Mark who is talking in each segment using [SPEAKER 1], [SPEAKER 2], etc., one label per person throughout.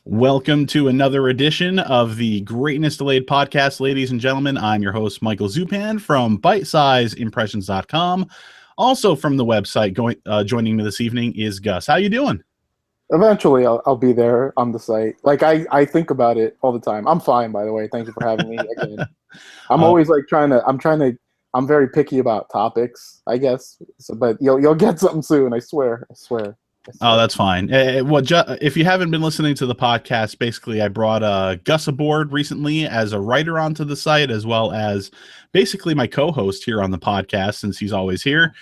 [SPEAKER 1] Welcome to another edition of the Greatness Delayed podcast, ladies and gentlemen. I'm your host, Michael Zupan from BitesizeImpressions.com. Also from the website, joining me this evening is Gus. How you doing?
[SPEAKER 2] Eventually, I'll be there on the site. Like I think about it all the time. I'm fine, by the way. Thank you for having me again. I'm
[SPEAKER 1] Uh,
[SPEAKER 2] always like I'm very picky about topics, I guess. So, but you'll get something soon. I swear. I swear. I
[SPEAKER 1] oh,
[SPEAKER 2] swear.
[SPEAKER 1] that's fine. If you haven't been listening to the podcast, basically I brought Gus aboard recently as a writer onto the site, as well as basically my co-host here on the podcast, since he's always here.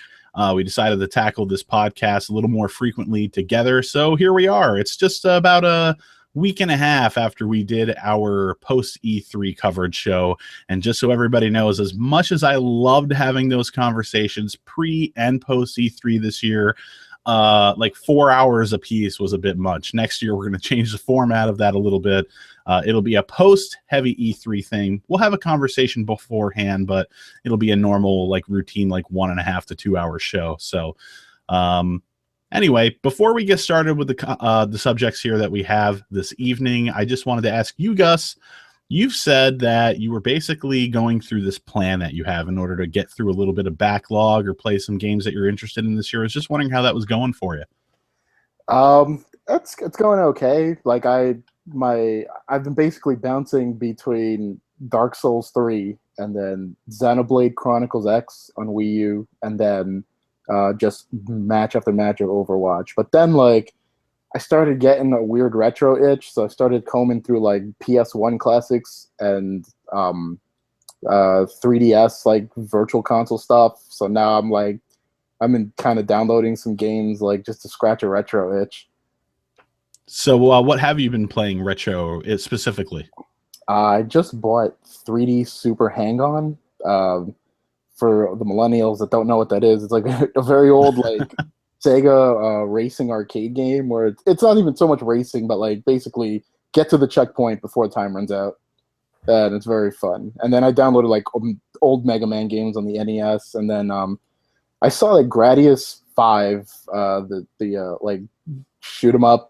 [SPEAKER 1] We decided to tackle this podcast a little more frequently together. So here we are. It's just about a week and a half after we did our post E3 coverage show. And just so everybody knows, as much as I loved having those conversations pre and post E3 this year, like 4 hours a piece was a bit much. Next year, we're going to change the format of that a little bit. It'll be a post-heavy E3 thing. We'll have a conversation beforehand, but it'll be a normal, like, routine, like 1.5 to 2 hour show. So, anyway, before we get started with the subjects here that we have this evening, I just wanted to ask you, Gus. You've said that you were basically going through this plan that you have in order to get through a little bit of backlog or play some games that you're interested in this year. I was just wondering how that was going for you.
[SPEAKER 2] It's going okay. I've been basically bouncing between Dark Souls 3 and then Xenoblade Chronicles X on Wii U, and then just match after match of Overwatch. But then I started getting a weird retro itch, so I started combing through like PS1 classics and 3DS like virtual console stuff. So now I'm in kind of downloading some games like just to scratch a retro itch.
[SPEAKER 1] So, what have you been playing retro specifically?
[SPEAKER 2] I just bought 3D Super Hang-On. For the millennials that don't know what that is, it's like a very old like Sega racing arcade game where it's not even so much racing, but like basically get to the checkpoint before time runs out. And it's very fun. And then I downloaded like old Mega Man games on the NES, and then I saw like Gradius 5, the like shoot 'em up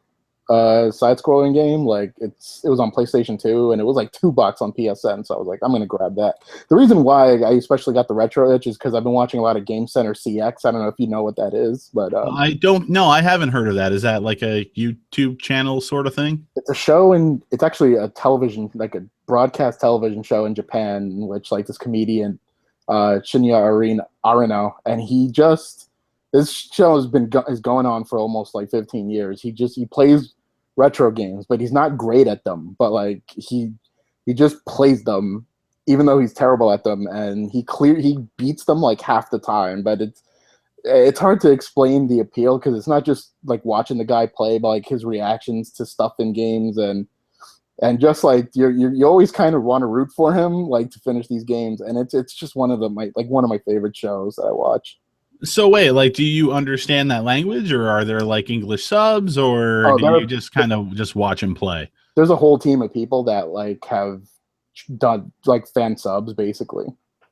[SPEAKER 2] side-scrolling game. Like it was on PlayStation 2, and it was like $2 on PSN. So I was like, I'm gonna grab that. The reason why I especially got the retro itch is because I've been watching a lot of Game Center CX. I don't know if you know what that is, but
[SPEAKER 1] I don't know. I haven't heard of that. Is that like a YouTube channel sort of thing?
[SPEAKER 2] it's a show, and it's actually a television, like a broadcast television show in Japan, in which like this comedian Shinya Arino, and this show is going on for almost like 15 years. He plays retro games, but he's not great at them. But like he just plays them, even though he's terrible at them, and he beats them like half the time. But it's hard to explain the appeal because it's not just like watching the guy play, but like his reactions to stuff in games, and just like you always kind of want to root for him, like to finish these games. And it's just one of my favorite shows that I watch.
[SPEAKER 1] So wait, like, do you understand that language, or are there like English subs, or
[SPEAKER 2] Oh,
[SPEAKER 1] do you just kind of just watch him play?
[SPEAKER 2] there's a whole team of people that like have done like fan subs basically.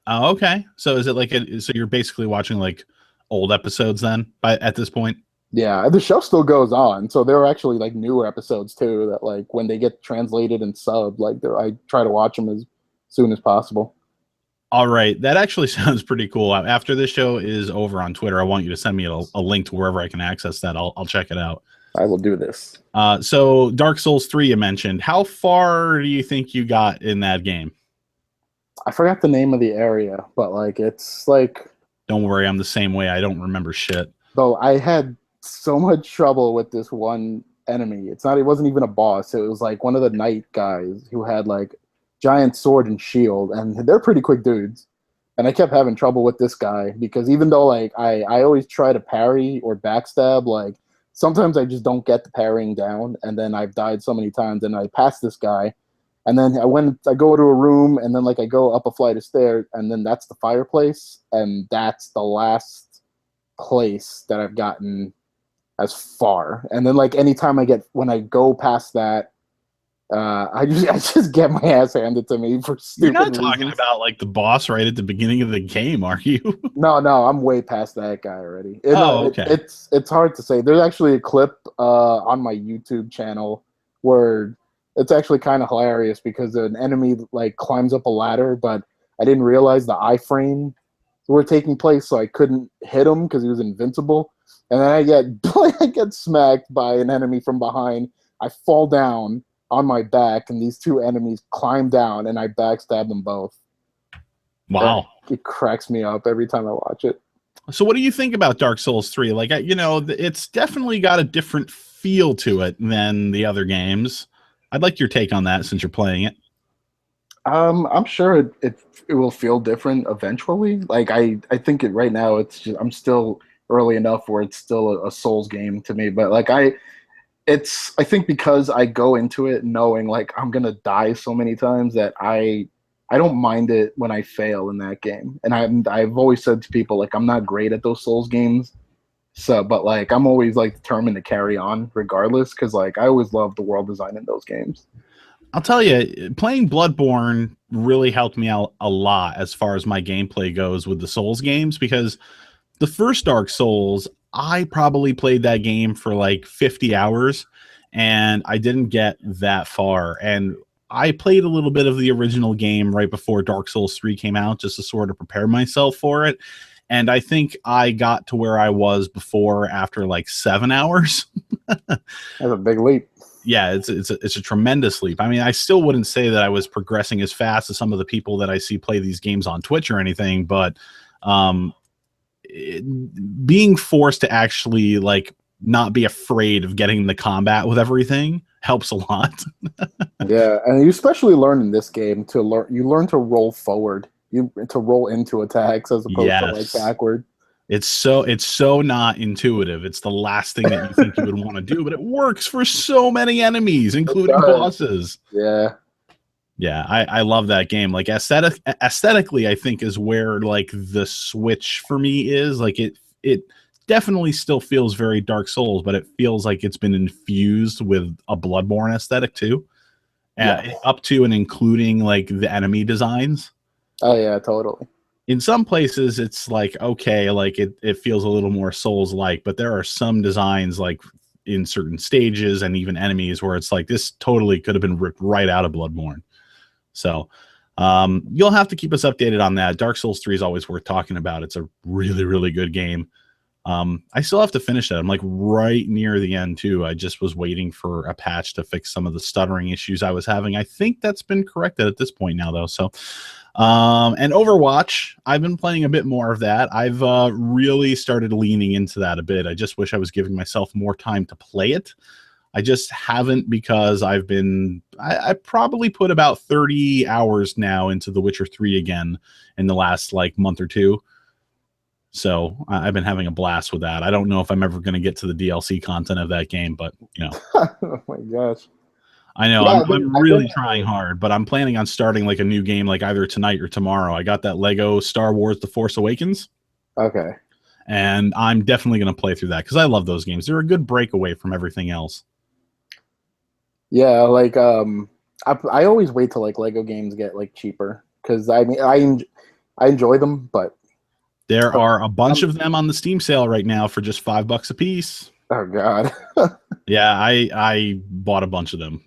[SPEAKER 1] Oh, okay. So is it like so you're basically watching like old episodes then at this point?
[SPEAKER 2] Yeah, the show still goes on, so there are actually like newer episodes too that like when they get translated and subbed, like I try to watch them as soon as possible.
[SPEAKER 1] All right, that actually sounds pretty cool. After this show is over on Twitter, I want you to send me a link to wherever I can access that. I'll check it out.
[SPEAKER 2] I will do this.
[SPEAKER 1] So Dark Souls 3 you mentioned. How far do you think you got in that game?
[SPEAKER 2] I forgot the name of the area, but like it's like,
[SPEAKER 1] Don't worry, I'm the same way. I don't remember shit.
[SPEAKER 2] though I had so much trouble with this one enemy. It wasn't even a boss. It was like one of the knight guys who had like giant sword and shield, and they're pretty quick dudes. And I kept having trouble with this guy because even though like I always try to parry or backstab, like sometimes I just don't get the parrying down, and then I've died so many times, and I pass this guy, and then I go to a room, and then like I go up a flight of stairs, and then that's the fireplace, and that's the last place that I've gotten as far. And then like anytime when I go past that, I just get my ass handed to me for
[SPEAKER 1] You're
[SPEAKER 2] stupid
[SPEAKER 1] not talking
[SPEAKER 2] reasons.
[SPEAKER 1] about like the boss right at the beginning of the game, are you?
[SPEAKER 2] No, I'm way past that guy already.
[SPEAKER 1] Oh, okay.
[SPEAKER 2] It's hard to say. There's actually a clip on my YouTube channel where it's actually kind of hilarious because an enemy like climbs up a ladder, but I didn't realize the iframe were taking place, so I couldn't hit him because he was invincible. And then I get I get smacked by an enemy from behind. I fall down on my back, and these two enemies climb down, and I backstab them both.
[SPEAKER 1] Wow.
[SPEAKER 2] And it cracks me up every time I watch it.
[SPEAKER 1] So what do you think about Dark Souls 3? Like, you know, it's definitely got a different feel to it than the other games. I'd like your take on that since you're playing it.
[SPEAKER 2] I'm sure it will feel different eventually. Like I think it right now it's just I'm still early enough where it's still a Souls game to me. But like I think because I go into it knowing like I'm gonna die so many times that I don't mind it when I fail in that game. And I've always said to people like I'm not great at those Souls games. So, but like I'm always like determined to carry on regardless because like I always love the world design in those games.
[SPEAKER 1] I'll tell you, playing Bloodborne really helped me out a lot as far as my gameplay goes with the Souls games, because the first Dark Souls, I probably played that game for like 50 hours and I didn't get that far. And I played a little bit of the original game right before Dark Souls 3 came out just to sort of prepare myself for it. And I think I got to where I was before after like 7 hours.
[SPEAKER 2] That's a big leap.
[SPEAKER 1] Yeah, it's a tremendous leap. I mean, I still wouldn't say that I was progressing as fast as some of the people that I see play these games on Twitch or anything, but being forced to actually like not be afraid of getting the combat with everything helps a lot.
[SPEAKER 2] Yeah, and you especially learn in this game to learn to roll forward, to roll into attacks as opposed to like backward.
[SPEAKER 1] It's so not intuitive. It's the last thing that you think you would want to do, but it works for so many enemies, including bosses.
[SPEAKER 2] Yeah.
[SPEAKER 1] Yeah, I love that game. Like aesthetically, I think is where like the switch for me is. Like it definitely still feels very Dark Souls, but it feels like it's been infused with a Bloodborne aesthetic too. Up to and including like the enemy designs.
[SPEAKER 2] Oh yeah, totally.
[SPEAKER 1] In some places it's like, okay, like it feels a little more Souls-like, but there are some designs like in certain stages and even enemies where it's like this totally could have been ripped right out of Bloodborne. So you'll have to keep us updated on that. Dark Souls 3 is always worth talking about. It's a really, really good game. I still have to finish that. I'm like right near the end too. I just was waiting for a patch to fix some of the stuttering issues I was having. I think that's been corrected at this point now though. So and Overwatch, I've been playing a bit more of that. I've really started leaning into that a bit. I just wish I was giving myself more time to play it. I just haven't, because I've been I probably put about 30 hours now into The Witcher 3 again in the last like month or two. So I've been having a blast with that. I don't know if I'm ever going to get to the DLC content of that game, but you know.
[SPEAKER 2] Oh my gosh.
[SPEAKER 1] I know, yeah, I'm really trying hard, but I'm planning on starting like a new game like either tonight or tomorrow. I got that Lego Star Wars The Force Awakens.
[SPEAKER 2] Okay.
[SPEAKER 1] And I'm definitely going to play through that because I love those games. They're a good breakaway from everything else.
[SPEAKER 2] Yeah, like I always wait till like Lego games get like cheaper because I mean I enjoy them, but
[SPEAKER 1] there are a bunch of them on the Steam sale right now for just $5 a piece.
[SPEAKER 2] Oh God.
[SPEAKER 1] Yeah, I bought a bunch of them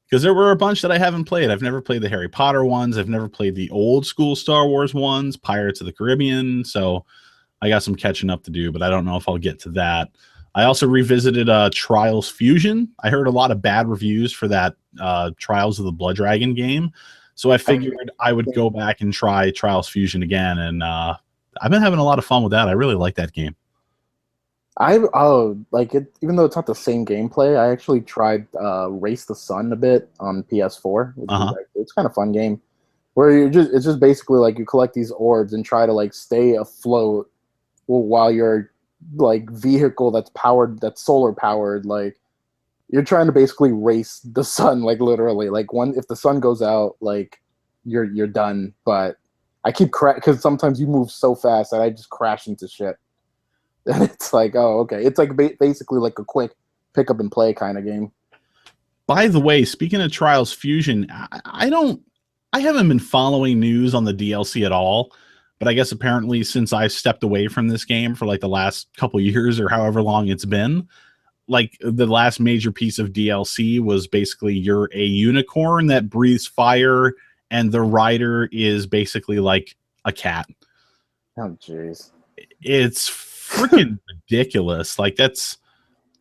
[SPEAKER 1] because there were a bunch that I haven't played. I've never played the Harry Potter ones. I've never played the old school Star Wars ones, Pirates of the Caribbean. So I got some catching up to do, but I don't know if I'll get to that. I also revisited Trials Fusion. I heard a lot of bad reviews for that Trials of the Blood Dragon game. So I figured I would go back and try Trials Fusion again. And I've been having a lot of fun with that. I really like that game.
[SPEAKER 2] Like it, even though it's not the same gameplay, I actually tried Race the Sun a bit on PS4. It's kind of fun game where it's just basically like you collect these orbs and try to like stay afloat while your like vehicle that's solar powered, like you're trying to basically race the sun, like literally. Like if the sun goes out, like you're done. But I keep because sometimes you move so fast that I just crash into shit. And it's like, oh, okay. It's like basically like a quick pick up and play kind of game.
[SPEAKER 1] By the way, speaking of Trials Fusion, I haven't been following news on the DLC at all, but I guess apparently since I stepped away from this game for like the last couple years or however long it's been, like the last major piece of DLC was basically you're a unicorn that breathes fire, and the rider is basically like a cat.
[SPEAKER 2] Oh, jeez.
[SPEAKER 1] It's freaking ridiculous. Like, that's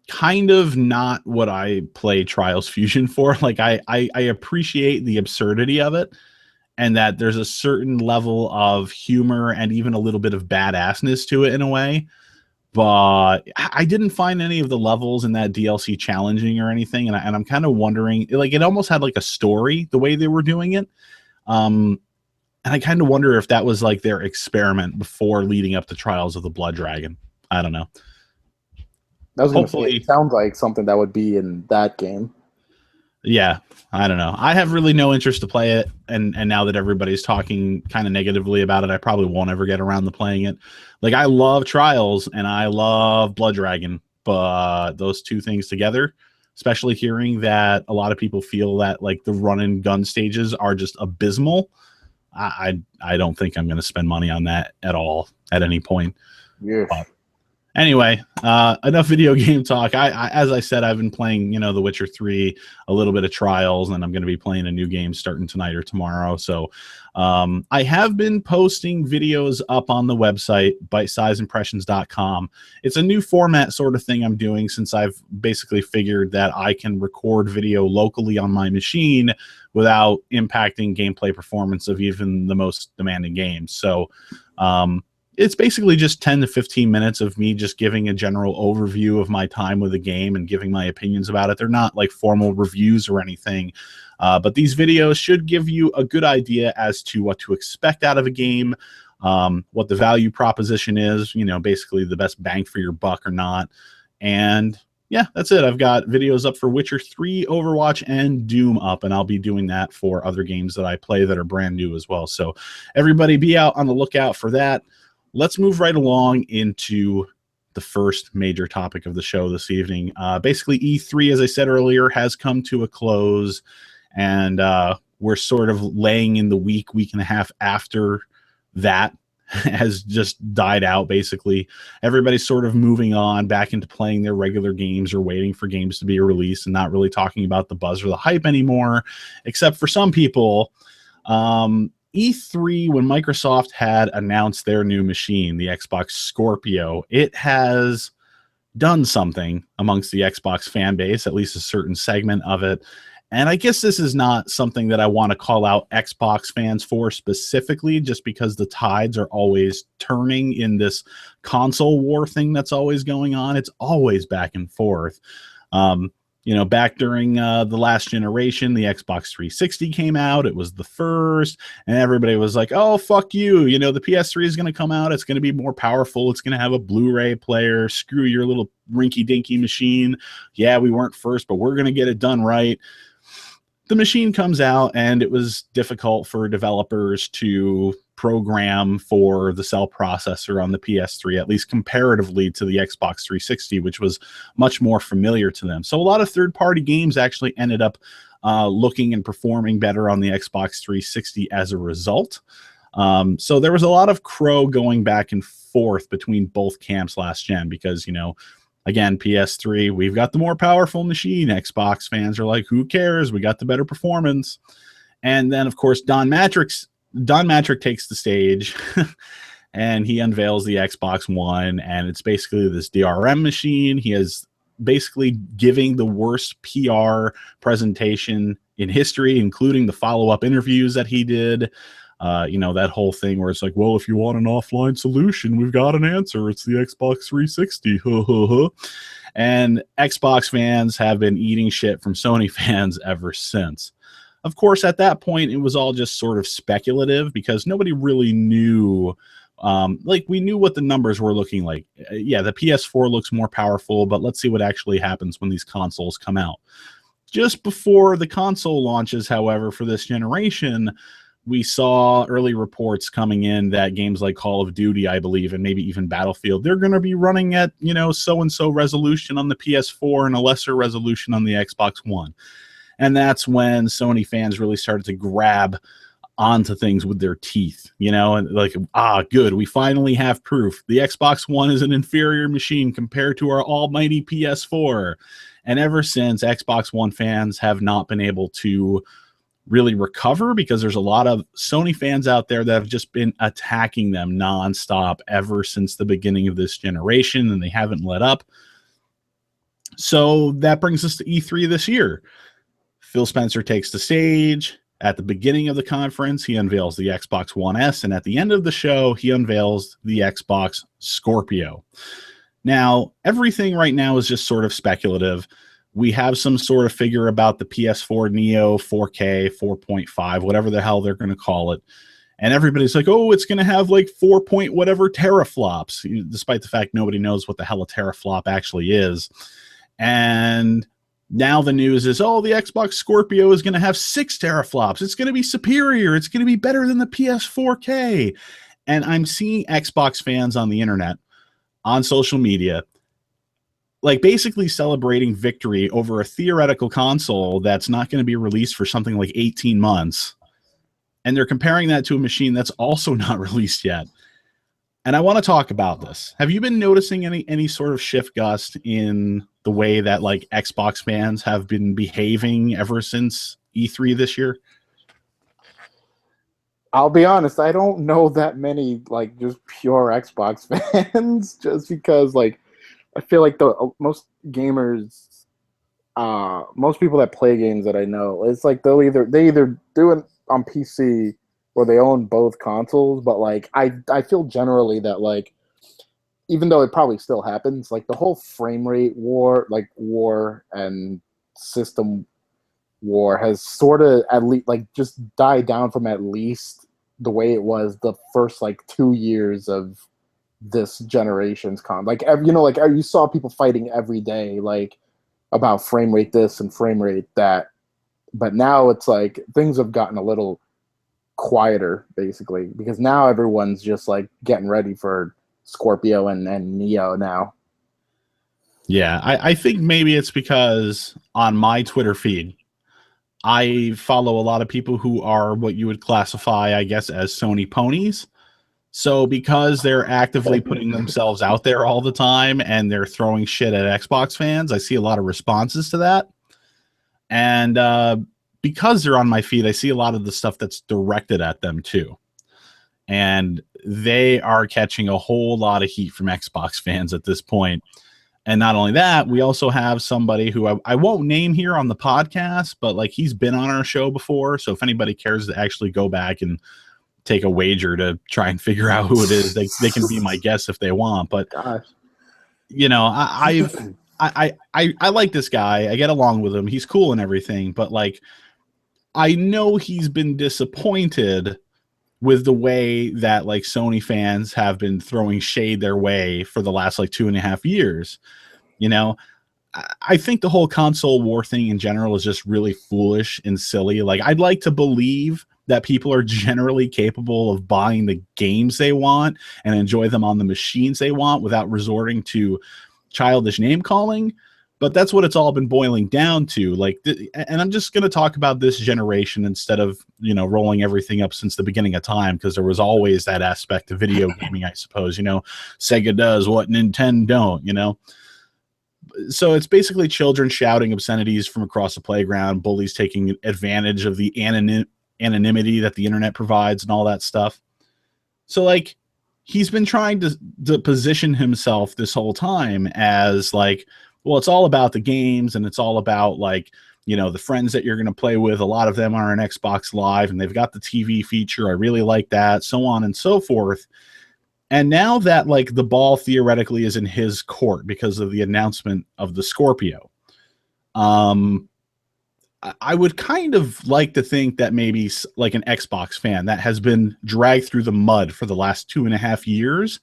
[SPEAKER 1] kind of not what I play Trials Fusion for. Like, I appreciate the absurdity of it, and that there's a certain level of humor and even a little bit of badassness to it in a way. But I didn't find any of the levels in that DLC challenging or anything, and I'm kind of wondering, like, it almost had like a story the way they were doing it. And I kind of wonder if that was like their experiment before leading up to Trials of the Blood Dragon. I don't know.
[SPEAKER 2] I was going to say,
[SPEAKER 1] Hopefully,
[SPEAKER 2] it sounds like something that would be in that game.
[SPEAKER 1] yeah, I don't know. I have really no interest to play it, and now that everybody's talking kind of negatively about it, I probably won't ever get around to playing it. Like, I love Trials and I love Blood Dragon, but those two things together, especially hearing that a lot of people feel that like the run and gun stages are just abysmal, I don't think I'm going to spend money on that at all at any point.
[SPEAKER 2] Yeah.
[SPEAKER 1] Anyway, enough video game talk. I as I said, I've been playing, The Witcher 3, a little bit of Trials, and I'm going to be playing a new game starting tonight or tomorrow. So I have been posting videos up on the website, bitesizeimpressions.com. It's a new format sort of thing I'm doing, since I've basically figured that I can record video locally on my machine without impacting gameplay performance of even the most demanding games. So it's basically just 10 to 15 minutes of me just giving a general overview of my time with the game and giving my opinions about it. They're not like formal reviews or anything, but these videos should give you a good idea as to what to expect out of a game, what the value proposition is, basically the best bang for your buck or not. And yeah, that's it. I've got videos up for Witcher 3, Overwatch, and Doom up, and I'll be doing that for other games that I play that are brand new as well. So everybody be out on the lookout for that. Let's move right along into the first major topic of the show this evening. Basically, E3, as I said earlier, has come to a close, and we're sort of laying in the week and a half after that has just died out, basically. Everybody's sort of moving on back into playing their regular games or waiting for games to be released and not really talking about the buzz or the hype anymore, except for some people. E3, when Microsoft had announced their new machine, the Xbox Scorpio, it has done something amongst the Xbox fan base, at least a certain segment of it. And I guess this is not something that I want to call out Xbox fans for specifically, just because the tides are always turning in this console war thing that's always going on. It's always back and forth. Back during the last generation, the Xbox 360 came out. It was the first, and everybody was like, oh, fuck you. The PS3 is going to come out. It's going to be more powerful. It's going to have a Blu-ray player. Screw your little rinky-dinky machine. Yeah, we weren't first, but we're going to get it done right. The machine comes out, and it was difficult for developers to program for the cell processor on the PS3, at least comparatively to the Xbox 360, which was much more familiar to them. So a lot of third-party games actually ended up looking and performing better on the Xbox 360 as a result. So there was a lot of crow going back and forth between both camps last gen because, again, PS3, we've got the more powerful machine. Xbox fans are like, who cares? We got the better performance. And then, of course, Don Matrick takes the stage and he unveils the Xbox One, and it's basically this DRM machine. He is basically giving the worst PR presentation in history, including the follow-up interviews that he did. That whole thing where it's like, well, if you want an offline solution, we've got an answer. It's the Xbox 360. And Xbox fans have been eating shit from Sony fans ever since. Of course, at that point, it was all just sort of speculative because nobody really knew. We knew what the numbers were looking like. Yeah, the PS4 looks more powerful, but let's see what actually happens when these consoles come out. Just before the console launches, however, for this generation, we saw early reports coming in that games like Call of Duty, I believe, and maybe even Battlefield, they're going to be running at, so-and-so resolution on the PS4 and a lesser resolution on the Xbox One. And that's when Sony fans really started to grab onto things with their teeth, and like, good, we finally have proof. The Xbox One is an inferior machine compared to our almighty PS4. And ever since, Xbox One fans have not been able to really recover, because there's a lot of Sony fans out there that have just been attacking them nonstop ever since the beginning of this generation, and they haven't let up. So that brings us to E3 this year. Phil Spencer takes the stage. At the beginning of the conference, he unveils the Xbox One S, and at the end of the show, he unveils the Xbox Scorpio. Now, everything right now is just sort of speculative. We have some sort of figure about the PS4 Neo 4K, 4.5, whatever the hell they're going to call it. And everybody's like, oh, it's going to have like 4 point whatever teraflops, despite the fact nobody knows what the hell a teraflop actually is. And now the news is, oh, the Xbox Scorpio is going to have 6 teraflops. It's going to be superior. It's going to be better than the PS4K. And I'm seeing Xbox fans on the internet, on social media, like basically celebrating victory over a theoretical console that's not going to be released for something like 18 months. And they're comparing that to a machine that's also not released yet. And I want to talk about this. Have you been noticing any sort of shift, Gus, in the way that like Xbox fans have been behaving ever since E3 this year?
[SPEAKER 2] I'll be honest, I don't know that many like just pure Xbox fans, just because like I feel like the most gamers, most people that play games that I know, it's like they either do it on PC or they own both consoles. But like I feel generally that like, even though it probably still happens, like the whole frame rate war and system war has sort of at least like just died down from at least the way it was the first like 2 years of this generation's like you saw people fighting every day like about frame rate this and frame rate that. But now it's like things have gotten a little quieter, basically, because now everyone's just like getting ready for Scorpio and Neo now.
[SPEAKER 1] Yeah, I think maybe it's because on my Twitter feed, I follow a lot of people who are what you would classify, I guess, as Sony ponies. So because they're actively putting themselves out there all the time and they're throwing shit at Xbox fans, I see a lot of responses to that. And because they're on my feed, I see a lot of the stuff that's directed at them too. And they are catching a whole lot of heat from Xbox fans at this point. And not only that, we also have somebody who I won't name here on the podcast, but like he's been on our show before. So if anybody cares to actually go back and take a wager to try and figure out who it is, they can be my guest if they want. But
[SPEAKER 2] gosh,
[SPEAKER 1] I like this guy. I get along with him. He's cool and everything. But like, I know he's been disappointed with the way that like Sony fans have been throwing shade their way for the last like 2.5 years. I think the whole console war thing in general is just really foolish and silly. Like, I'd like to believe that people are generally capable of buying the games they want and enjoy them on the machines they want without resorting to childish name calling. But that's what it's all been boiling down to. Like, and I'm just going to talk about this generation instead of, rolling everything up since the beginning of time, because there was always that aspect of video gaming, I suppose. Sega does what Nintendo don't, So it's basically children shouting obscenities from across the playground, bullies taking advantage of the anonymity that the internet provides and all that stuff. So like, he's been trying to position himself this whole time as like, well, it's all about the games and it's all about like, the friends that you're going to play with. A lot of them are on Xbox Live and they've got the TV feature. I really like that, so on and so forth. And now that like the ball theoretically is in his court because of the announcement of the Scorpio, I would kind of like to think that maybe like an Xbox fan that has been dragged through the mud for the last 2.5 years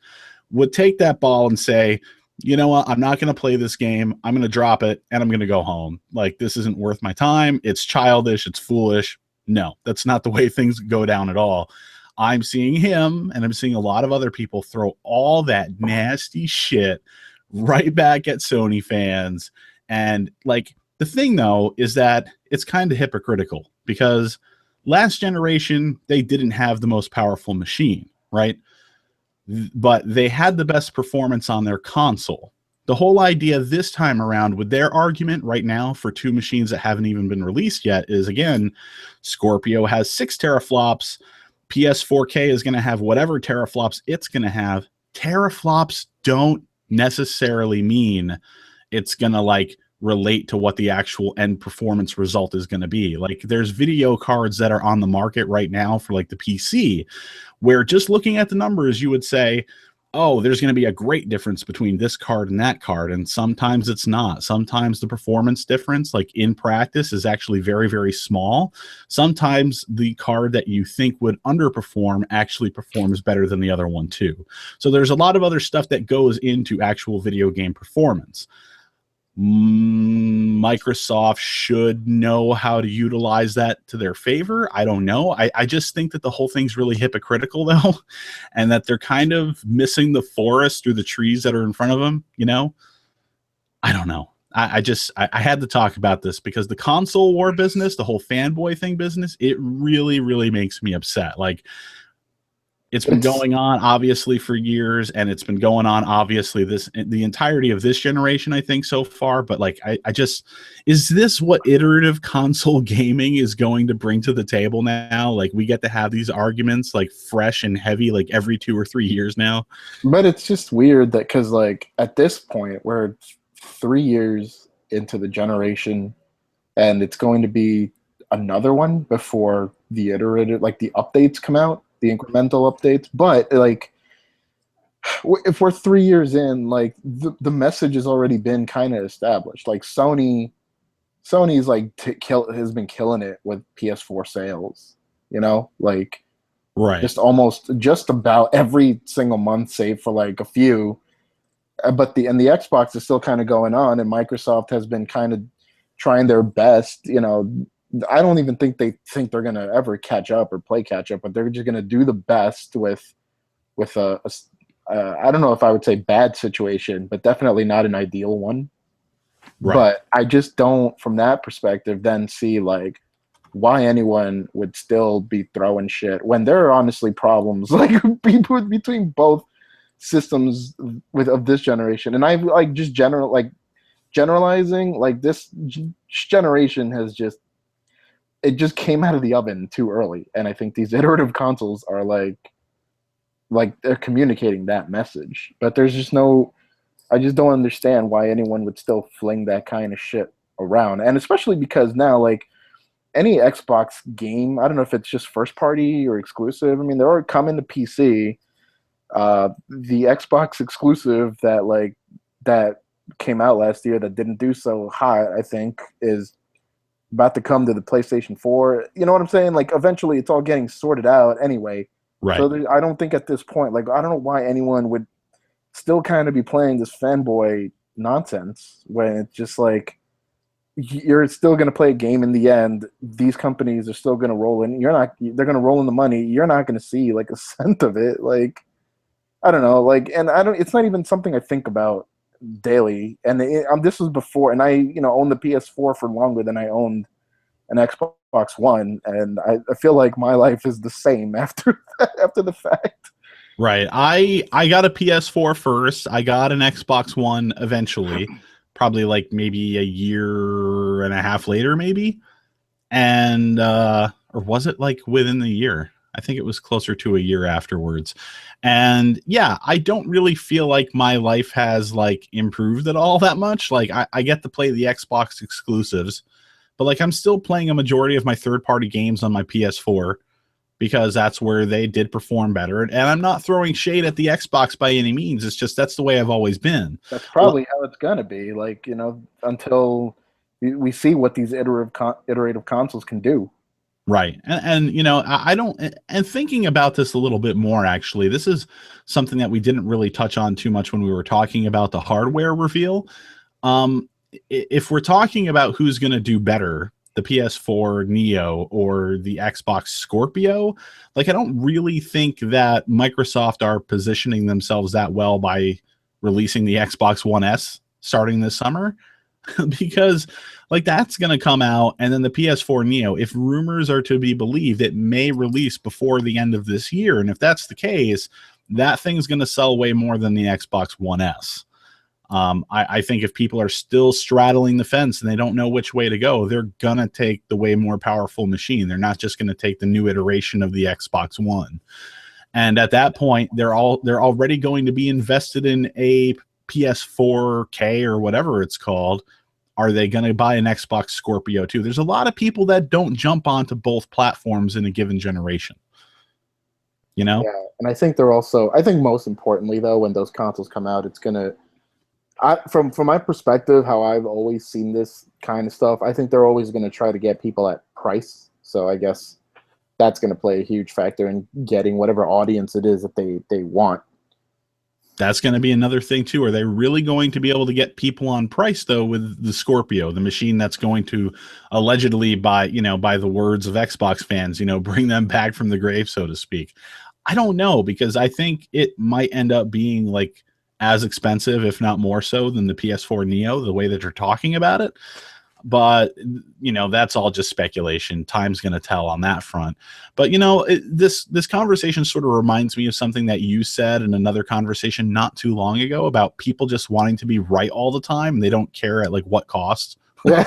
[SPEAKER 1] would take that ball and say, you know what, I'm not going to play this game. I'm going to drop it and I'm going to go home. Like, this isn't worth my time. It's childish. It's foolish. No, that's not the way things go down at all. I'm seeing him and I'm seeing a lot of other people throw all that nasty shit right back at Sony fans. And like, the thing though is that it's kind of hypocritical because last generation, they didn't have the most powerful machine, right? But they had the best performance on their console. The whole idea this time around with their argument right now for two machines that haven't even been released yet is, again, Scorpio has 6 teraflops. PS4K is going to have whatever teraflops it's going to have. Teraflops don't necessarily mean it's going to like relate to what the actual end performance result is going to be. Like there's video cards that are on the market right now for like the PC where just looking at the numbers, you would say, oh, there's going to be a great difference between this card and that card. And sometimes it's not. Sometimes the performance difference, like in practice, is actually very, very small. Sometimes the card that you think would underperform actually performs better than the other one too. So there's a lot of other stuff that goes into actual video game performance. Microsoft should know how to utilize that to their favor. I don't know. I just think that the whole thing's really hypocritical, though, and that they're kind of missing the forest through the trees that are in front of them, you know? I don't know. I had to talk about this because the console war business, the whole fanboy thing business, it really, really makes me upset. Like, it's been going on obviously for years, and it's been going on obviously the entirety of this generation, I think, so far. But like, I just, is this what iterative console gaming is going to bring to the table now? Like, we get to have these arguments like fresh and heavy, like every 2 or 3 years now.
[SPEAKER 2] But it's just weird that because like at this point we're 3 years into the generation, and it's going to be another one before the iterative, like the updates come out. The incremental updates, but like if we're 3 years in, like the message has already been kind of established. Like Sony's like has been killing it with PS4 sales, you know, like
[SPEAKER 1] right,
[SPEAKER 2] just about every single month, save for like a few. But the Xbox is still kind of going on, and Microsoft has been kind of trying their best, you know. I don't even think they think they're gonna ever catch up or play catch up, but they're just gonna do the best with a I don't know if I would say bad situation, but definitely not an ideal one. Right. But I just don't, from that perspective, then see like why anyone would still be throwing shit when there are honestly problems like people between both systems of this generation. And I like just generalizing like this generation has just. It just came out of the oven too early, and I think these iterative consoles are like they're communicating that message. But there's just no, I just don't understand why anyone would still fling that kind of shit around, and especially because now like any Xbox game, I don't know if it's just first party or exclusive. I mean, they're already coming to PC. The Xbox exclusive that came out last year that didn't do so hot, I think, is about to come to the PlayStation 4. You know what I'm saying? Like, eventually it's all getting sorted out anyway.
[SPEAKER 1] Right.
[SPEAKER 2] So I don't think at this point, like, I don't know why anyone would still kind of be playing this fanboy nonsense when it's just like, you're still going to play a game in the end. These companies are still going to roll in. They're going to roll in the money. You're not going to see like a cent of it. Like, I don't know. Like, and it's not even something I think about daily, and this was before, and I owned the PS4 for longer than I owned an Xbox One, and I feel like my life is the same after the fact.
[SPEAKER 1] Right. I got a PS4 first. I got an Xbox One eventually, probably like maybe a year and a half later, maybe. And or was it like within the year? I think it was closer to a year afterwards. And yeah, I don't really feel like my life has like improved at all that much. Like I get to play the Xbox exclusives, but like I'm still playing a majority of my third-party games on my PS4 because that's where they did perform better. And I'm not throwing shade at the Xbox by any means. It's just that's the way I've always been.
[SPEAKER 2] That's probably how it's gonna be. Like, until we see what these iterative consoles can do.
[SPEAKER 1] Right. And I don't, and thinking about this a little bit more, actually, this is something that we didn't really touch on too much when we were talking about the hardware reveal. If we're talking about who's going to do better, the PS4 Neo or the Xbox Scorpio, like, I don't really think that Microsoft are positioning themselves that well by releasing the Xbox One S starting this summer. because like that's going to come out, and then the PS4 Neo, if rumors are to be believed, it may release before the end of this year. And if that's the case, that thing's going to sell way more than the Xbox One S. I think if people are still straddling the fence and they don't know which way to go, they're gonna take the way more powerful machine. They're not just gonna take the new iteration of the Xbox One. And at that point, they're already going to be invested in a PS4K or whatever it's called. Are they going to buy an Xbox Scorpio too? There's a lot of people that don't jump onto both platforms in a given generation. You know?
[SPEAKER 2] Yeah, and I think they're also. I think most importantly, though, when those consoles come out, it's gonna. From my perspective, how I've always seen this kind of stuff, I think they're always going to try to get people at price. So I guess that's going to play a huge factor in getting whatever audience it is that they want.
[SPEAKER 1] That's going to be another thing too. Are they really going to be able to get people on price though with the Scorpio, the machine that's going to allegedly, by the words of Xbox fans, bring them back from the grave, so to speak? I don't know, because I think it might end up being like as expensive, if not more so, than the PS4 Neo, the way that you're talking about it. But, that's all just speculation. Time's going to tell on that front. But, this conversation sort of reminds me of something that you said in another conversation not too long ago about people just wanting to be right all the time. And they don't care at like what cost.
[SPEAKER 2] Yeah.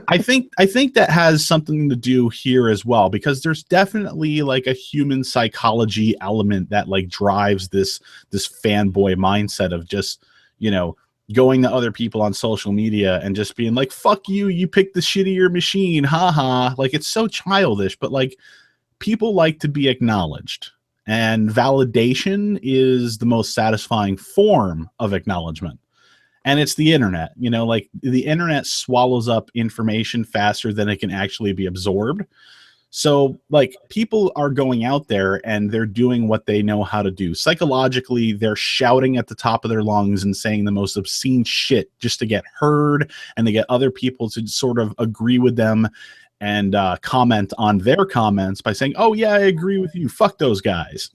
[SPEAKER 1] I think that has something to do here as well, because there's definitely like a human psychology element that like drives this fanboy mindset of just, going to other people on social media and just being like, fuck you, you picked the shittier machine, haha. Like, it's so childish, but like people like to be acknowledged, and validation is the most satisfying form of acknowledgement. And it's the internet, like the internet swallows up information faster than it can actually be absorbed. So like people are going out there and they're doing what they know how to do. Psychologically, they're shouting at the top of their lungs and saying the most obscene shit just to get heard and to get other people to sort of agree with them and comment on their comments by saying, oh yeah, I agree with you. Fuck those guys.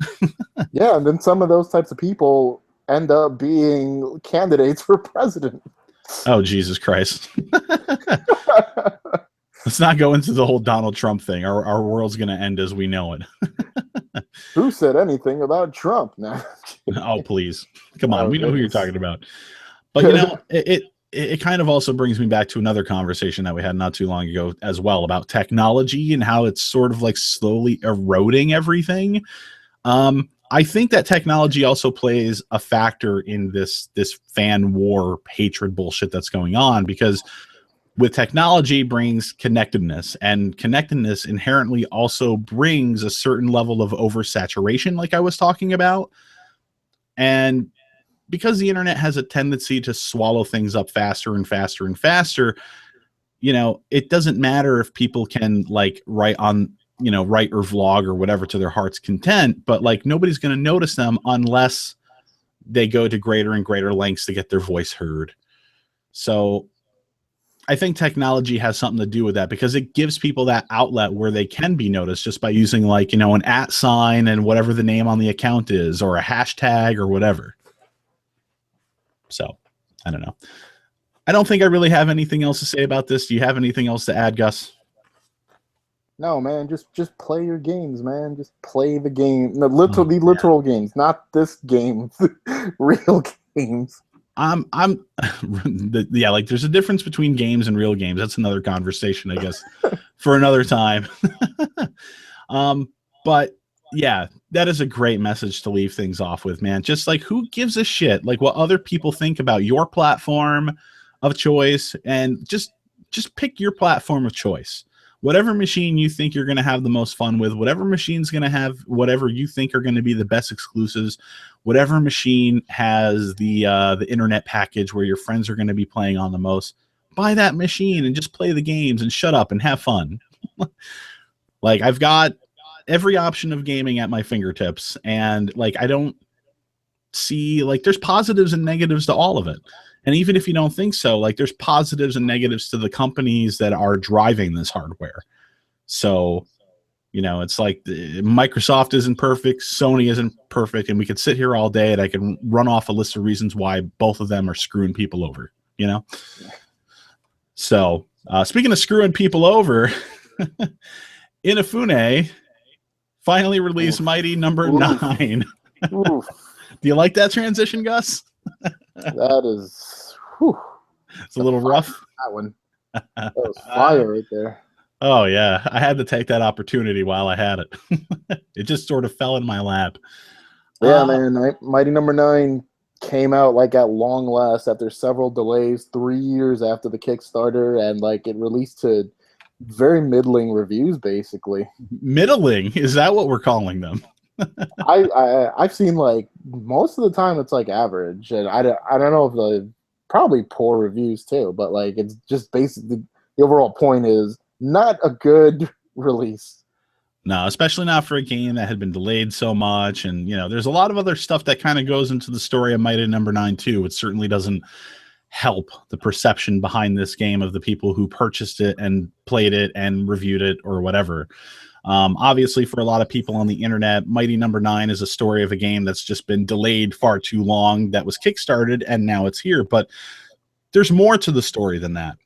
[SPEAKER 2] Yeah, and then some of those types of people end up being candidates for president.
[SPEAKER 1] Oh, Jesus Christ. Let's not go into the whole Donald Trump thing. Our world's going to end as we know it.
[SPEAKER 2] Who said anything about Trump? Now,
[SPEAKER 1] oh, please. Come on. We know who you're talking about. But, it kind of also brings me back to another conversation that we had not too long ago as well about technology and how it's sort of like slowly eroding everything. I think that technology also plays a factor in this fan war hatred bullshit that's going on, because with technology brings connectedness, and connectedness inherently also brings a certain level of oversaturation, like I was talking about. And because the internet has a tendency to swallow things up faster and faster and faster, it doesn't matter if people can like write or vlog or whatever to their heart's content, but like nobody's going to notice them unless they go to greater and greater lengths to get their voice heard. So I think technology has something to do with that, because it gives people that outlet where they can be noticed just by using like, an @ sign and whatever the name on the account is, or a hashtag or whatever. So I don't know. I don't think I really have anything else to say about this. Do you have anything else to add, Gus?
[SPEAKER 2] No, man, just play your games, man. Just play the game. No, literal games, not this game. Real games.
[SPEAKER 1] Like there's a difference between games and real games. That's another conversation, I guess, for another time. But yeah, that is a great message to leave things off with, man. Just like, who gives a shit like what other people think about your platform of choice, and just pick your platform of choice. Whatever machine you think you're going to have the most fun with, whatever machine's going to have whatever you think are going to be the best exclusives, whatever machine has the internet package where your friends are going to be playing on the most, buy that machine and just play the games and shut up and have fun. Like, I've got every option of gaming at my fingertips, and like I don't see, like, there's positives and negatives to all of it. And even if you don't think so, like, there's positives and negatives to the companies that are driving this hardware. So, it's like Microsoft isn't perfect, Sony isn't perfect, and we could sit here all day and I can run off a list of reasons why both of them are screwing people over, So, speaking of screwing people over, Inafune finally released
[SPEAKER 2] Oof.
[SPEAKER 1] Mighty Number
[SPEAKER 2] Oof.
[SPEAKER 1] 9.
[SPEAKER 2] Oof.
[SPEAKER 1] Do you like that transition, Gus?
[SPEAKER 2] That is, whew,
[SPEAKER 1] It's a little rough.
[SPEAKER 2] that one. That was fire right there.
[SPEAKER 1] Oh, yeah. I had to take that opportunity while I had it. It just sort of fell in my lap.
[SPEAKER 2] Yeah, man. Mighty Number 9 came out like at long last after several delays, 3 years after the Kickstarter, and like it released to very middling reviews, basically.
[SPEAKER 1] Middling, is that what we're calling them?
[SPEAKER 2] I've seen like most of the time it's like average, and I don't know if the probably poor reviews too, but like it's just basically the overall point is not a good release.
[SPEAKER 1] No, especially not for a game that had been delayed so much. And, you know, there's a lot of other stuff that kind of goes into the story of Mighty Number 9 too. It certainly doesn't help the perception behind this game of the people who purchased it and played it and reviewed it or whatever. Obviously, for a lot of people on the internet, Mighty Number 9 is a story of a game that's just been delayed far too long, that was kickstarted, and now it's here. But there's more to the story than that.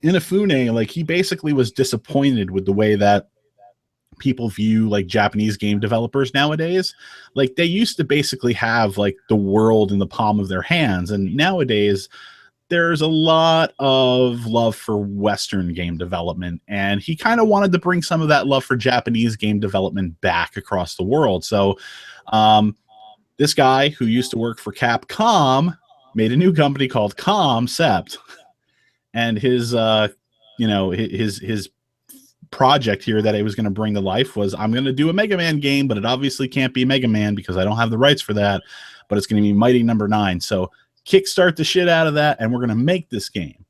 [SPEAKER 1] Inafune, like, he basically was disappointed with the way that people view like Japanese game developers nowadays. Like, they used to basically have like the world in the palm of their hands, and nowadays there's a lot of love for Western game development, and he kind of wanted to bring some of that love for Japanese game development back across the world. So this guy who used to work for Capcom made a new company called Concept, and his his project here that I was going to bring to life was, I'm going to do a Mega Man game, but it obviously can't be Mega Man because I don't have the rights for that, but it's going to be Mighty Number 9. So kickstart the shit out of that, and we're going to make this game.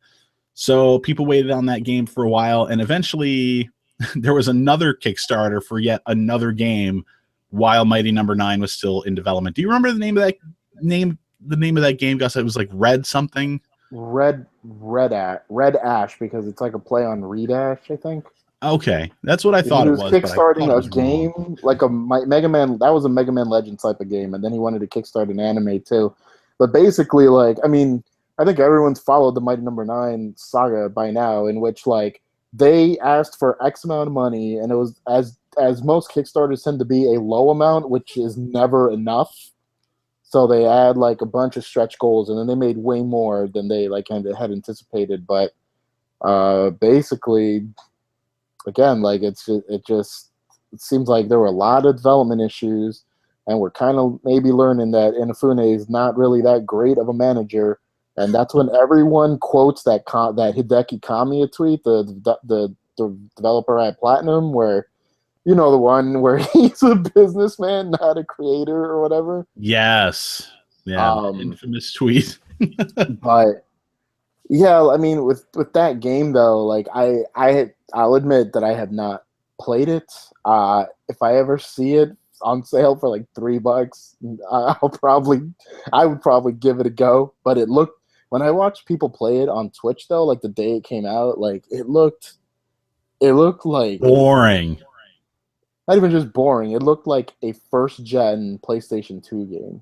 [SPEAKER 1] So people waited on that game for a while, and eventually there was another Kickstarter for yet another game while Mighty Number 9 was still in development. Do you remember the name of that game, Gus? It was like Red something.
[SPEAKER 2] Red Ash, because it's like a play on Reed Ash, I think.
[SPEAKER 1] Okay, that's what I thought it was.
[SPEAKER 2] Kickstarting
[SPEAKER 1] a
[SPEAKER 2] game
[SPEAKER 1] wrong.
[SPEAKER 2] like a Mega Man. That was a Mega Man Legends type of game, and then he wanted to kickstart an anime too. But basically, like, I mean, I think everyone's followed the Mighty Number 9 saga by now, in which like they asked for X amount of money, and it was as most Kickstarters tend to be a low amount, which is never enough. So they add like a bunch of stretch goals, and then they made way more than they like kind of had anticipated. But basically, again, like it seems like there were a lot of development issues, and we're kind of maybe learning that Inafune is not really that great of a manager. And that's when everyone quotes that Hideki Kamiya tweet, the developer at Platinum, where, you know, the one where he's a businessman, not a creator or whatever.
[SPEAKER 1] Yes. Yeah, infamous tweet.
[SPEAKER 2] But yeah, I mean, with that game though, like I'll admit that I have not played it. If I ever see it on sale for like $3, I would probably give it a go. But when I watched people play it on Twitch though, like the day it came out, like it looked like
[SPEAKER 1] boring.
[SPEAKER 2] Not even just boring. It looked like a first gen PlayStation 2 game.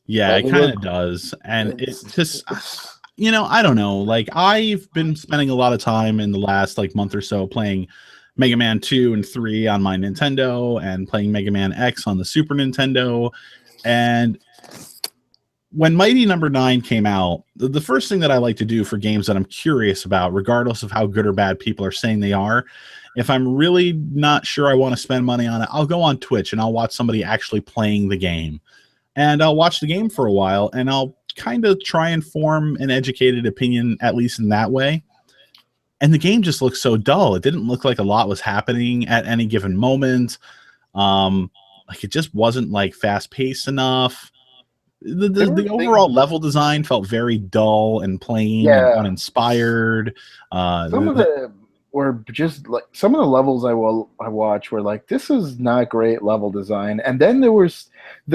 [SPEAKER 1] Yeah, it kind of does. And it's just, you know, I don't know. Like, I've been spending a lot of time in the last like month or so playing Mega Man 2 and 3 on my Nintendo, and playing Mega Man X on the Super Nintendo. And when Mighty Number 9 came out, the first thing that I like to do for games that I'm curious about, regardless of how good or bad people are saying they are, if I'm really not sure I want to spend money on it, I'll go on Twitch and I'll watch somebody actually playing the game. And I'll watch the game for a while, and I'll kind of try and form an educated opinion, at least in that way. And the game just looks so dull. It didn't look like a lot was happening at any given moment. Like, it just wasn't like fast paced enough. The overall level design felt very dull and plain and uninspired.
[SPEAKER 2] Some of the levels I watch were like, this is not great level design. And then there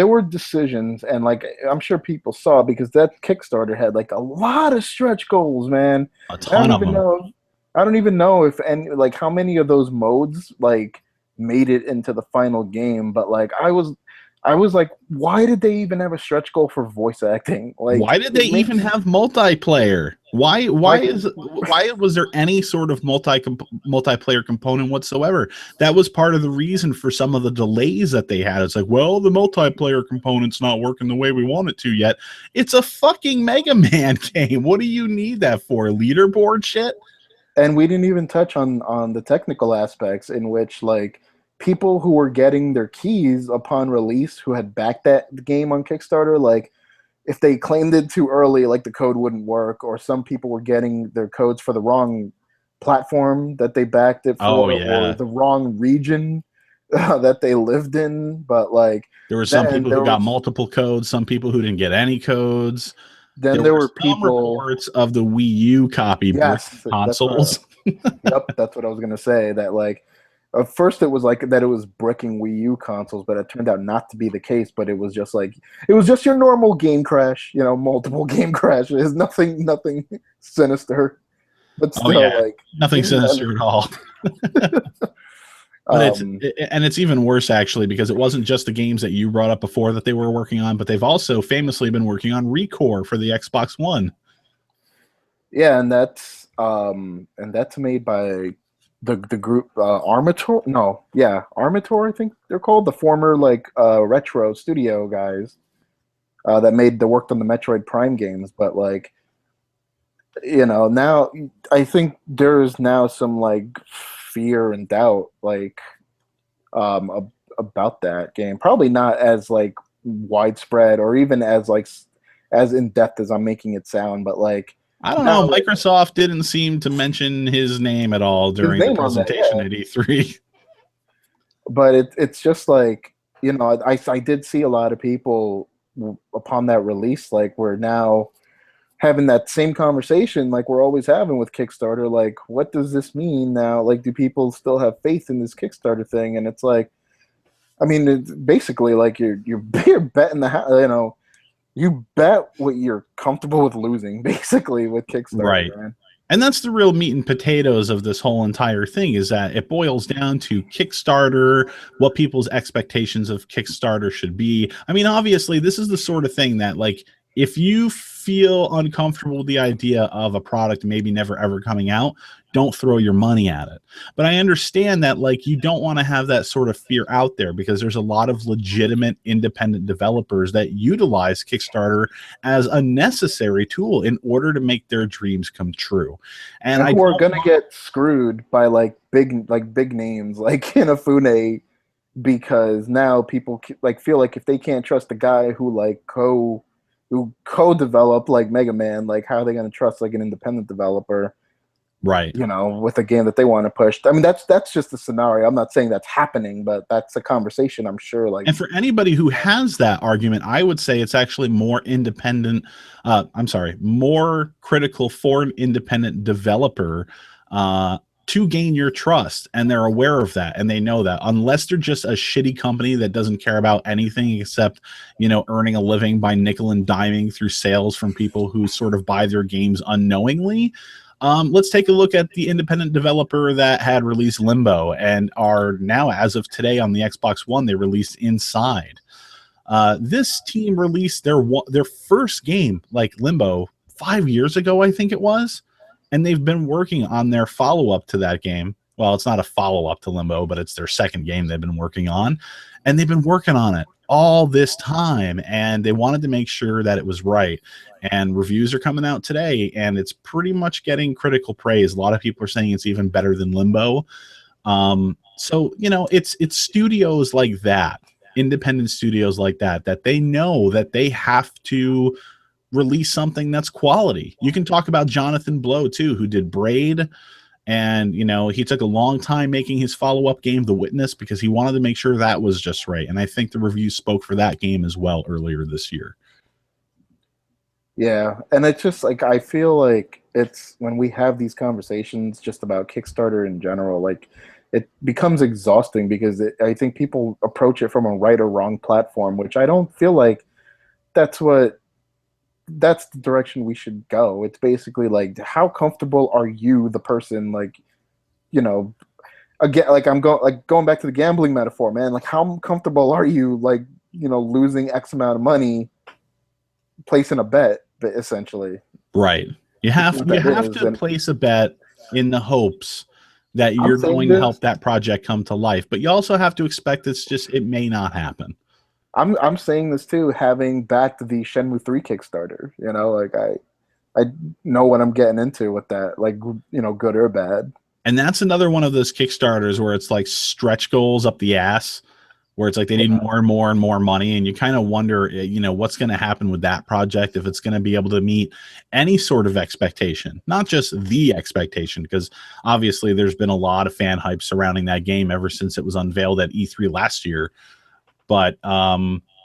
[SPEAKER 2] were decisions, and like I'm sure people saw, because that Kickstarter had like a lot of stretch goals, man.
[SPEAKER 1] A ton of them.
[SPEAKER 2] I don't even know if any, like, how many of those modes like made it into the final game. But like I was like, why did they even have a stretch goal for voice acting? Like,
[SPEAKER 1] Why did they
[SPEAKER 2] it
[SPEAKER 1] even
[SPEAKER 2] makes
[SPEAKER 1] have multiplayer? Why
[SPEAKER 2] like
[SPEAKER 1] why was there any sort of multiplayer component whatsoever? That was part of the reason for some of the delays that they had. It's like, well, the multiplayer component's not working the way we want it to yet. It's a fucking Mega Man game. What do you need that for? Leaderboard shit?
[SPEAKER 2] and we didn't even touch on the technical aspects in which like people who were getting their keys upon release who had backed that game on Kickstarter, like if they claimed it too early, like the code wouldn't work, or some people were getting their codes for the wrong platform that they backed it
[SPEAKER 1] Oh
[SPEAKER 2] for, or
[SPEAKER 1] yeah.
[SPEAKER 2] the wrong region that they lived in. But like
[SPEAKER 1] There were some
[SPEAKER 2] then
[SPEAKER 1] people
[SPEAKER 2] there
[SPEAKER 1] who got
[SPEAKER 2] was
[SPEAKER 1] multiple codes, some people who didn't get any codes.
[SPEAKER 2] then
[SPEAKER 1] There
[SPEAKER 2] there
[SPEAKER 1] were
[SPEAKER 2] were
[SPEAKER 1] some
[SPEAKER 2] people.
[SPEAKER 1] reports of the Wii U copy bricking
[SPEAKER 2] Yes, that's
[SPEAKER 1] consoles.
[SPEAKER 2] what. Yep, that's what I was gonna say. That like at first it was like that it was bricking Wii U consoles, but it turned out not to be the case. But it was just like it was just your normal game crash, multiple game crashes, nothing sinister, but
[SPEAKER 1] Oh
[SPEAKER 2] still
[SPEAKER 1] yeah,
[SPEAKER 2] like
[SPEAKER 1] nothing
[SPEAKER 2] even
[SPEAKER 1] sinister
[SPEAKER 2] then,
[SPEAKER 1] at all. But
[SPEAKER 2] um,
[SPEAKER 1] it's even worse actually because it wasn't just the games that you brought up before that they were working on, but they've also famously been working on Recore for the Xbox One.
[SPEAKER 2] yeah, and that's made by the group Armator. No, yeah, Armator. I think they're called the former like retro studio guys that worked on the Metroid Prime games, but like now I think there's now some like fear and doubt like about that game. Probably not as like widespread or even as like as in depth as I'm making it sound, but like
[SPEAKER 1] I don't know.
[SPEAKER 2] now
[SPEAKER 1] Microsoft didn't seem to mention his name at all
[SPEAKER 2] his
[SPEAKER 1] during the
[SPEAKER 2] name on that,
[SPEAKER 1] presentation
[SPEAKER 2] yeah.
[SPEAKER 1] at E3.
[SPEAKER 2] But it's just like I did see a lot of people upon that release like we're now having that same conversation like we're always having with Kickstarter. Like, what does this mean now? Like, do people still have faith in this Kickstarter thing? And it's like, I mean, it's basically like you're betting you bet what you're comfortable with losing, basically with
[SPEAKER 1] Right.
[SPEAKER 2] Kickstarter, man.
[SPEAKER 1] And that's the real meat and potatoes of this whole entire thing is that it boils down to Kickstarter, what people's expectations of Kickstarter should be. I mean, obviously, this is the sort of thing that, like, if you feel uncomfortable with the idea of a product maybe never ever coming out, don't throw your money at it. But I understand that, like, you don't want to have that sort of fear out there because there's a lot of legitimate independent developers that utilize Kickstarter as a necessary tool in order to make their dreams come true. And
[SPEAKER 2] And
[SPEAKER 1] I
[SPEAKER 2] who are
[SPEAKER 1] don't
[SPEAKER 2] gonna get screwed by like big names like Inafune because now people like feel like if they can't trust the guy who co-developed like Mega Man, like how are they going to trust like an independent developer,
[SPEAKER 1] right.
[SPEAKER 2] with a game that they want to push? I mean, that's just a scenario. I'm not saying that's happening, but that's a conversation I'm sure. Like,
[SPEAKER 1] And for anybody who has that argument, I would say it's actually more independent. More critical for an independent developer to gain your trust. And they're aware of that. And they know that unless they're just a shitty company that doesn't care about anything except, earning a living by nickel and diming through sales from people who sort of buy their games unknowingly. Let's take a look at the independent developer that had released Limbo and are now, as of today, on the Xbox One. They released Inside. This team released their first game, like Limbo, 5 years ago, I think it was, and they've been working on their follow up to that game. Well, it's not a follow up to Limbo, but it's their second game they've been working on, and they've been working on it all this time, and they wanted to make sure that it was right. And reviews are coming out today, and it's pretty much getting critical praise. A lot of people are saying it's even better than Limbo. So it's studios like that, independent studios like that, that they know that they have to release something that's quality. You can talk about Jonathan Blow too, who did Braid, and he took a long time making his follow-up game, The Witness, because he wanted to make sure that was just right. And I think the reviews spoke for that game as well earlier this year.
[SPEAKER 2] yeah, and it's just like I feel like it's when we have these conversations just about Kickstarter in general, like it becomes exhausting because I think people approach it from a right or wrong platform, which I don't feel like that's what that's the direction we should go. It's basically like how comfortable are you, the person, like you know, again, like I'm going back to the gambling metaphor, man. Like how comfortable are you, like losing X amount of money, placing a bet, but essentially.
[SPEAKER 1] Right. You
[SPEAKER 2] Which is
[SPEAKER 1] have
[SPEAKER 2] what
[SPEAKER 1] you
[SPEAKER 2] that
[SPEAKER 1] have
[SPEAKER 2] is.
[SPEAKER 1] to
[SPEAKER 2] And
[SPEAKER 1] place a bet in the hopes that
[SPEAKER 2] I'm
[SPEAKER 1] you're
[SPEAKER 2] saying
[SPEAKER 1] going to
[SPEAKER 2] this.
[SPEAKER 1] help that project come to life, but you also have to expect it may not happen.
[SPEAKER 2] I'm saying this too, having backed the Shenmue 3 Kickstarter. Like I know what I'm getting into with that, like good or bad.
[SPEAKER 1] And that's another one of those Kickstarters where it's like stretch goals up the ass, where it's like they need
[SPEAKER 2] Yeah.
[SPEAKER 1] more and more and more money, and you kind of wonder, what's going to happen with that project, if it's going to be able to meet any sort of expectation, not just the expectation, because obviously there's been a lot of fan hype surrounding that game ever since it was unveiled at E3 last year. But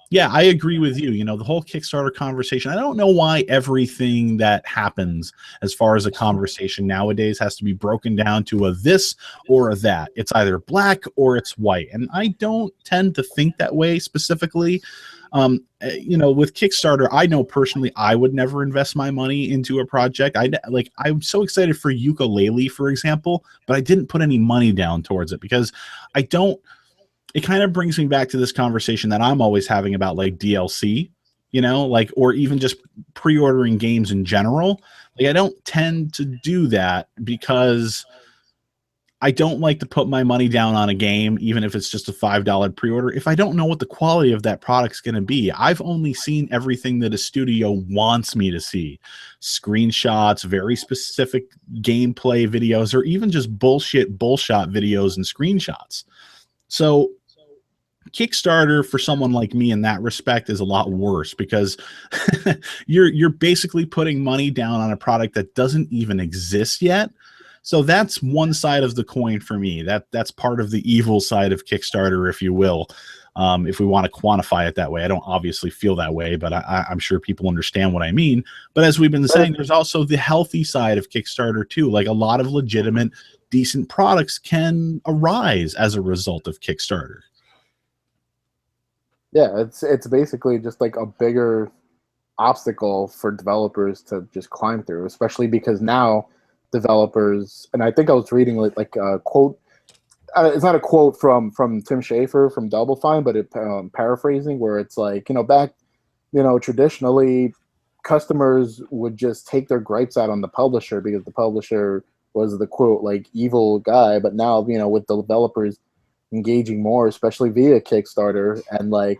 [SPEAKER 1] yeah, I agree with you. The whole Kickstarter conversation, I don't know why everything that happens as far as a conversation nowadays has to be broken down to a this or a that. It's either black or it's white. And I don't tend to think that way specifically. With Kickstarter, I know personally I would never invest my money into a project. I'm so excited for Ukulele, for example, but I didn't put any money down towards it because I don't it kind of brings me back to this conversation that I'm always having about like DLC, or even just pre-ordering games in general. Like I don't tend to do that because I don't like to put my money down on a game, even if it's just a $5 pre-order, if I don't know what the quality of that product's going to be. I've only seen everything that a studio wants me to see. Screenshots, very specific gameplay videos, or even just bullshit videos and screenshots. So Kickstarter for someone like me in that respect is a lot worse because you're basically putting money down on a product that doesn't even exist yet. So that's one side of the coin for me. That's part of the evil side of Kickstarter, if you will, if we want to quantify it that way. I don't obviously feel that way, but I'm sure people understand what I mean. But as we've been saying, there's also the healthy side of Kickstarter too. Like a lot of legitimate, decent products can arise as a result of Kickstarter.
[SPEAKER 2] Yeah, it's basically just like a bigger obstacle for developers to just climb through, especially because now developers, and I think I was reading like a quote. It's not a quote from Tim Schafer from Double Fine, but paraphrasing, where it's like, back, traditionally customers would just take their gripes out on the publisher because the publisher was the quote like evil guy. But now, with the developers engaging more, especially via Kickstarter, and like,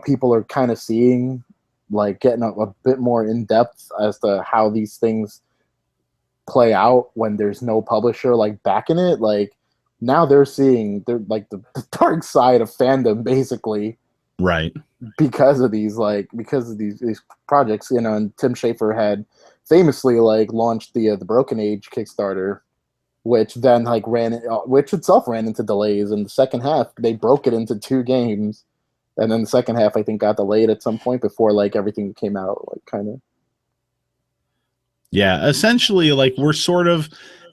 [SPEAKER 2] people are kind of seeing, like, getting a bit more in depth as to how these things play out when there's no publisher like backing it. Like now they're like the dark side of fandom basically,
[SPEAKER 1] Right.
[SPEAKER 2] because of these projects. And Tim Schafer had famously like launched the Broken Age Kickstarter, which then like which itself ran into delays. In the second half, they broke it into 2 games, and then the second half I think got delayed at some point before like everything came out, like kind of.
[SPEAKER 1] Yeah, essentially, like we're sort of,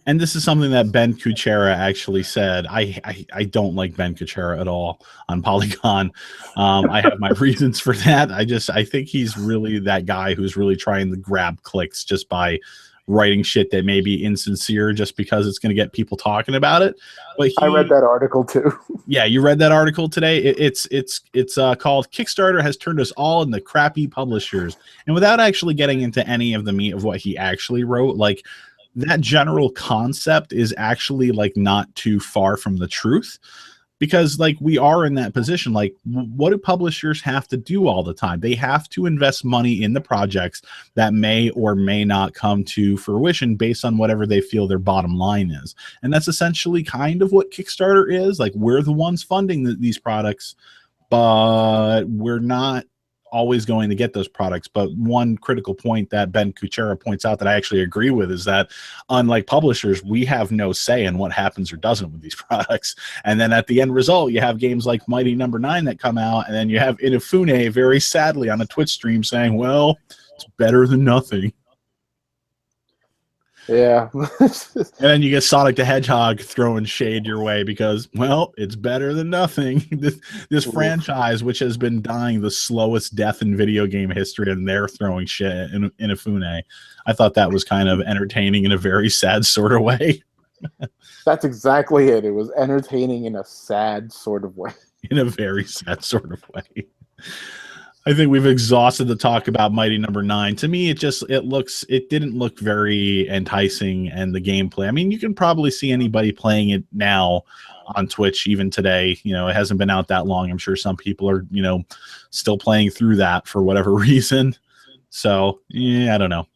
[SPEAKER 1] and this is something that Ben Kuchera actually said. I don't like Ben Kuchera at all on Polygon. I have my reasons for that. I think he's really that guy who's really trying to grab clicks just by writing shit that may be insincere just because it's going to get people talking about it. But
[SPEAKER 2] I read that article too.
[SPEAKER 1] Yeah, you read that article today. It's called "Kickstarter Has Turned Us All into Crappy Publishers," and without actually getting into any of the meat of what he actually wrote, like that general concept is actually like not too far from the truth. Because like we are in that position, like what do publishers have to do all the time? They have to invest money in the projects that may or may not come to fruition based on whatever they feel their bottom line is. And that's essentially kind of what Kickstarter is. Like we're the ones funding these products, but we're not always going to get those products. But one critical point that Ben Kuchera points out that I actually agree with is that unlike publishers, we have no say in what happens or doesn't with these products. And then at the end result, you have games like Mighty Number 9 that come out, and then you have Inafune very sadly on a Twitch stream saying, well, it's better than nothing.
[SPEAKER 2] Yeah.
[SPEAKER 1] And then you get Sonic the Hedgehog throwing shade your way because, well, it's better than nothing. This franchise, which has been dying the slowest death in video game history, and they're throwing shit in Inafune. I thought that was kind of entertaining in a very sad sort of way.
[SPEAKER 2] That's exactly it. It was entertaining in a sad sort of way.
[SPEAKER 1] in a very sad sort of way. I think we've exhausted the talk about Mighty Number 9. To me, it didn't look very enticing, and the gameplay. I mean, you can probably see anybody playing it now on Twitch even today. You know, it hasn't been out that long. I'm sure some people are, you know, still playing through that for whatever reason. So, yeah, I don't know.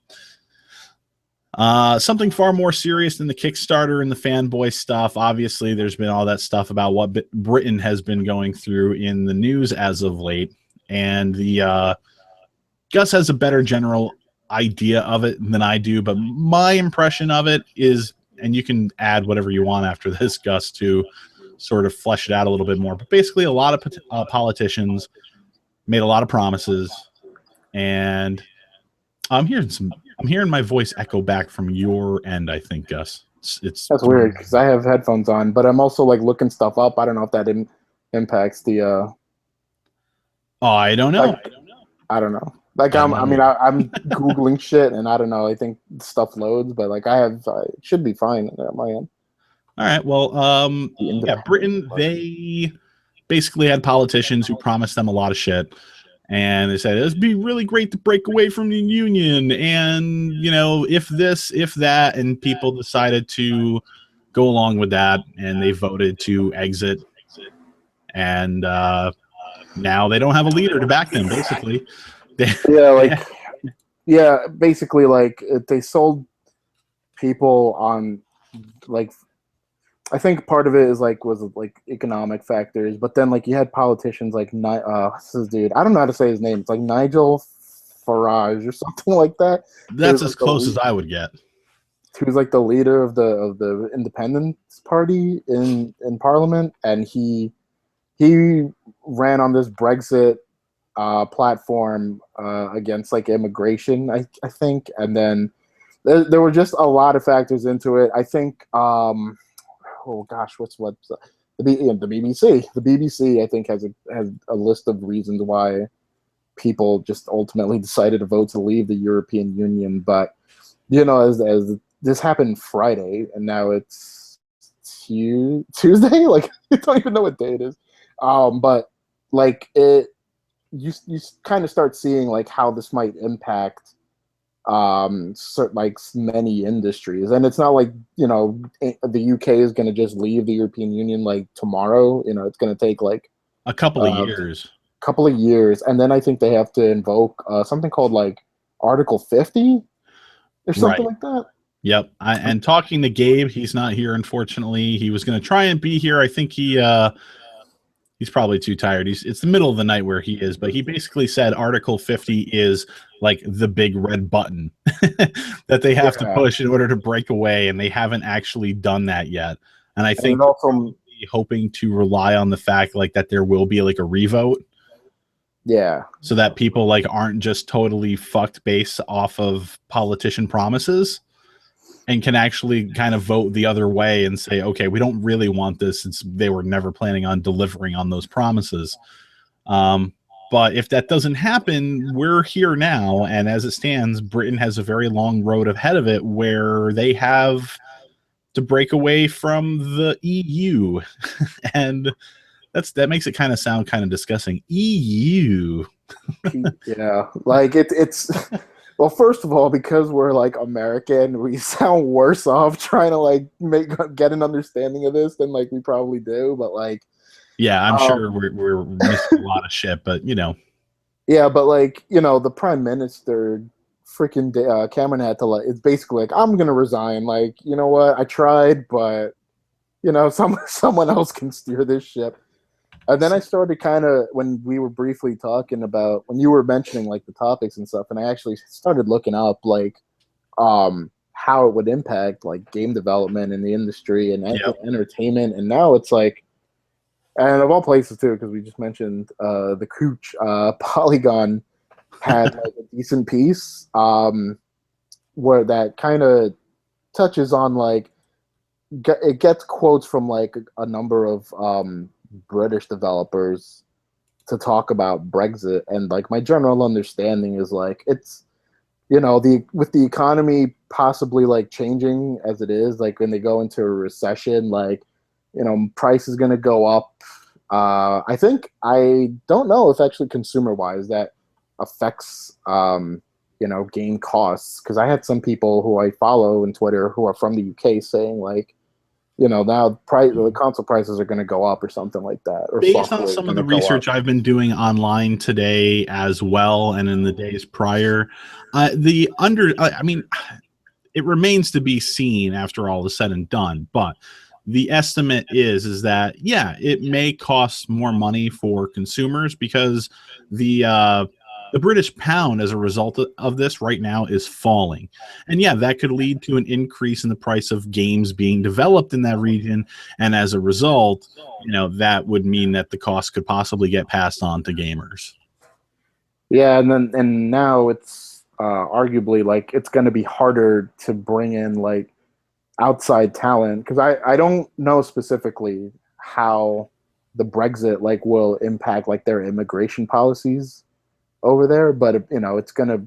[SPEAKER 1] Something far more serious than the Kickstarter and the fanboy stuff. Obviously, there's been all that stuff about what Britain has been going through in the news as of late. And the Gus has a better general idea of it than I do, but my impression of it is, and you can add whatever you want after this, Gus, to sort of flesh it out a little bit more. But basically, a lot of politicians made a lot of promises, and I'm hearing my voice echo back from your end. I think, Gus,
[SPEAKER 2] That's weird because I have headphones on, but I'm also like looking stuff up. I don't know if that impacts the.
[SPEAKER 1] I don't know.
[SPEAKER 2] Like, I don't know. Like I'm googling shit, and I don't know. I think stuff loads, but like it should be fine at my end.
[SPEAKER 1] All right. Well, yeah, Britain, they basically had politicians who promised them a lot of shit, and they said it'd be really great to break away from the union, and you know, if this, if that, and people decided to go along with that, and they voted to exit, and now they don't have a leader to back them, basically.
[SPEAKER 2] Basically, like they sold people on, like, I think part of it was economic factors, but then like you had politicians like what's this dude? I don't know how to say his name. It's like Nigel Farage or something like that.
[SPEAKER 1] That's as close as I would get.
[SPEAKER 2] He was like the leader of the Independence Party in Parliament, and he ran on this Brexit platform against like immigration, I think, and then there were just a lot of factors into it. I think, oh gosh, what's the BBC? The BBC, I think, has a list of reasons why people just ultimately decided to vote to leave the European Union. But you know, as this happened Friday, and now it's Tuesday. Like I don't even know what day it is. But like you kind of start seeing like how this might impact like many industries, and it's not like, you know, the UK is going to just leave the European Union like tomorrow. You know, it's going to take like
[SPEAKER 1] a couple of years,
[SPEAKER 2] and then I think they have to invoke something called like Article 50 or something like that.
[SPEAKER 1] Yep. And talking to Gabe, he's not here, unfortunately. He was going to try and be here. I think he's probably too tired. It's the middle of the night where he is, but he basically said Article 50 is like the big red button that they have to push in order to break away, and they haven't actually done that yet. And I think also hoping to rely on the fact like that there will be like a revote.
[SPEAKER 2] Yeah.
[SPEAKER 1] So that people like aren't just totally fucked based off of politician promises, and can actually kind of vote the other way and say, okay, we don't really want this since they were never planning on delivering on those promises. But if that doesn't happen, we're here now. And as it stands, Britain has a very long road ahead of it where they have to break away from the EU. And that makes it kind of sound kind of disgusting. EU.
[SPEAKER 2] Yeah, like it's well, first of all, because we're like American, we sound worse off trying to like get an understanding of this than like we probably do. But like,
[SPEAKER 1] yeah, I'm sure we're missing a lot of shit, but you know,
[SPEAKER 2] yeah, but like, you know, the Prime Minister, freaking Cameron had to like, it's basically like, I'm gonna resign. Like, you know what, I tried, but you know, someone else can steer this ship. And then I started kind of, when we were briefly talking about, when you were mentioning like the topics and stuff, and I actually started looking up like how it would impact like game development in the industry and entertainment. And now it's like, and of all places too, because we just mentioned the Cooch, Polygon had like a decent piece where that kind of touches on like, it gets quotes from like a number of British developers to talk about Brexit, and like my general understanding is like, it's, you know, with the economy possibly like changing as it is, like when they go into a recession, like, you know, price is going to go up, I think I don't know if actually consumer wise that affects game costs, because I had some people who I follow on Twitter who are from the UK saying like, now the console prices are going to go up or something like that, or
[SPEAKER 1] Based on
[SPEAKER 2] software is
[SPEAKER 1] some of
[SPEAKER 2] going
[SPEAKER 1] the
[SPEAKER 2] to go up.
[SPEAKER 1] research I've been doing online today as well, and in the days prior, I mean, it remains to be seen after all is said and done, but the estimate is that yeah, it may cost more money for consumers because the British pound, as a result of this right now, is falling, and yeah, that could lead to an increase in the price of games being developed in that region, and as a result, that would mean that the cost could possibly get passed on to gamers.
[SPEAKER 2] Yeah, and now it's arguably like it's going to be harder to bring in like outside talent, because I don't know specifically how the Brexit like will impact like their immigration policies over there, but it's going to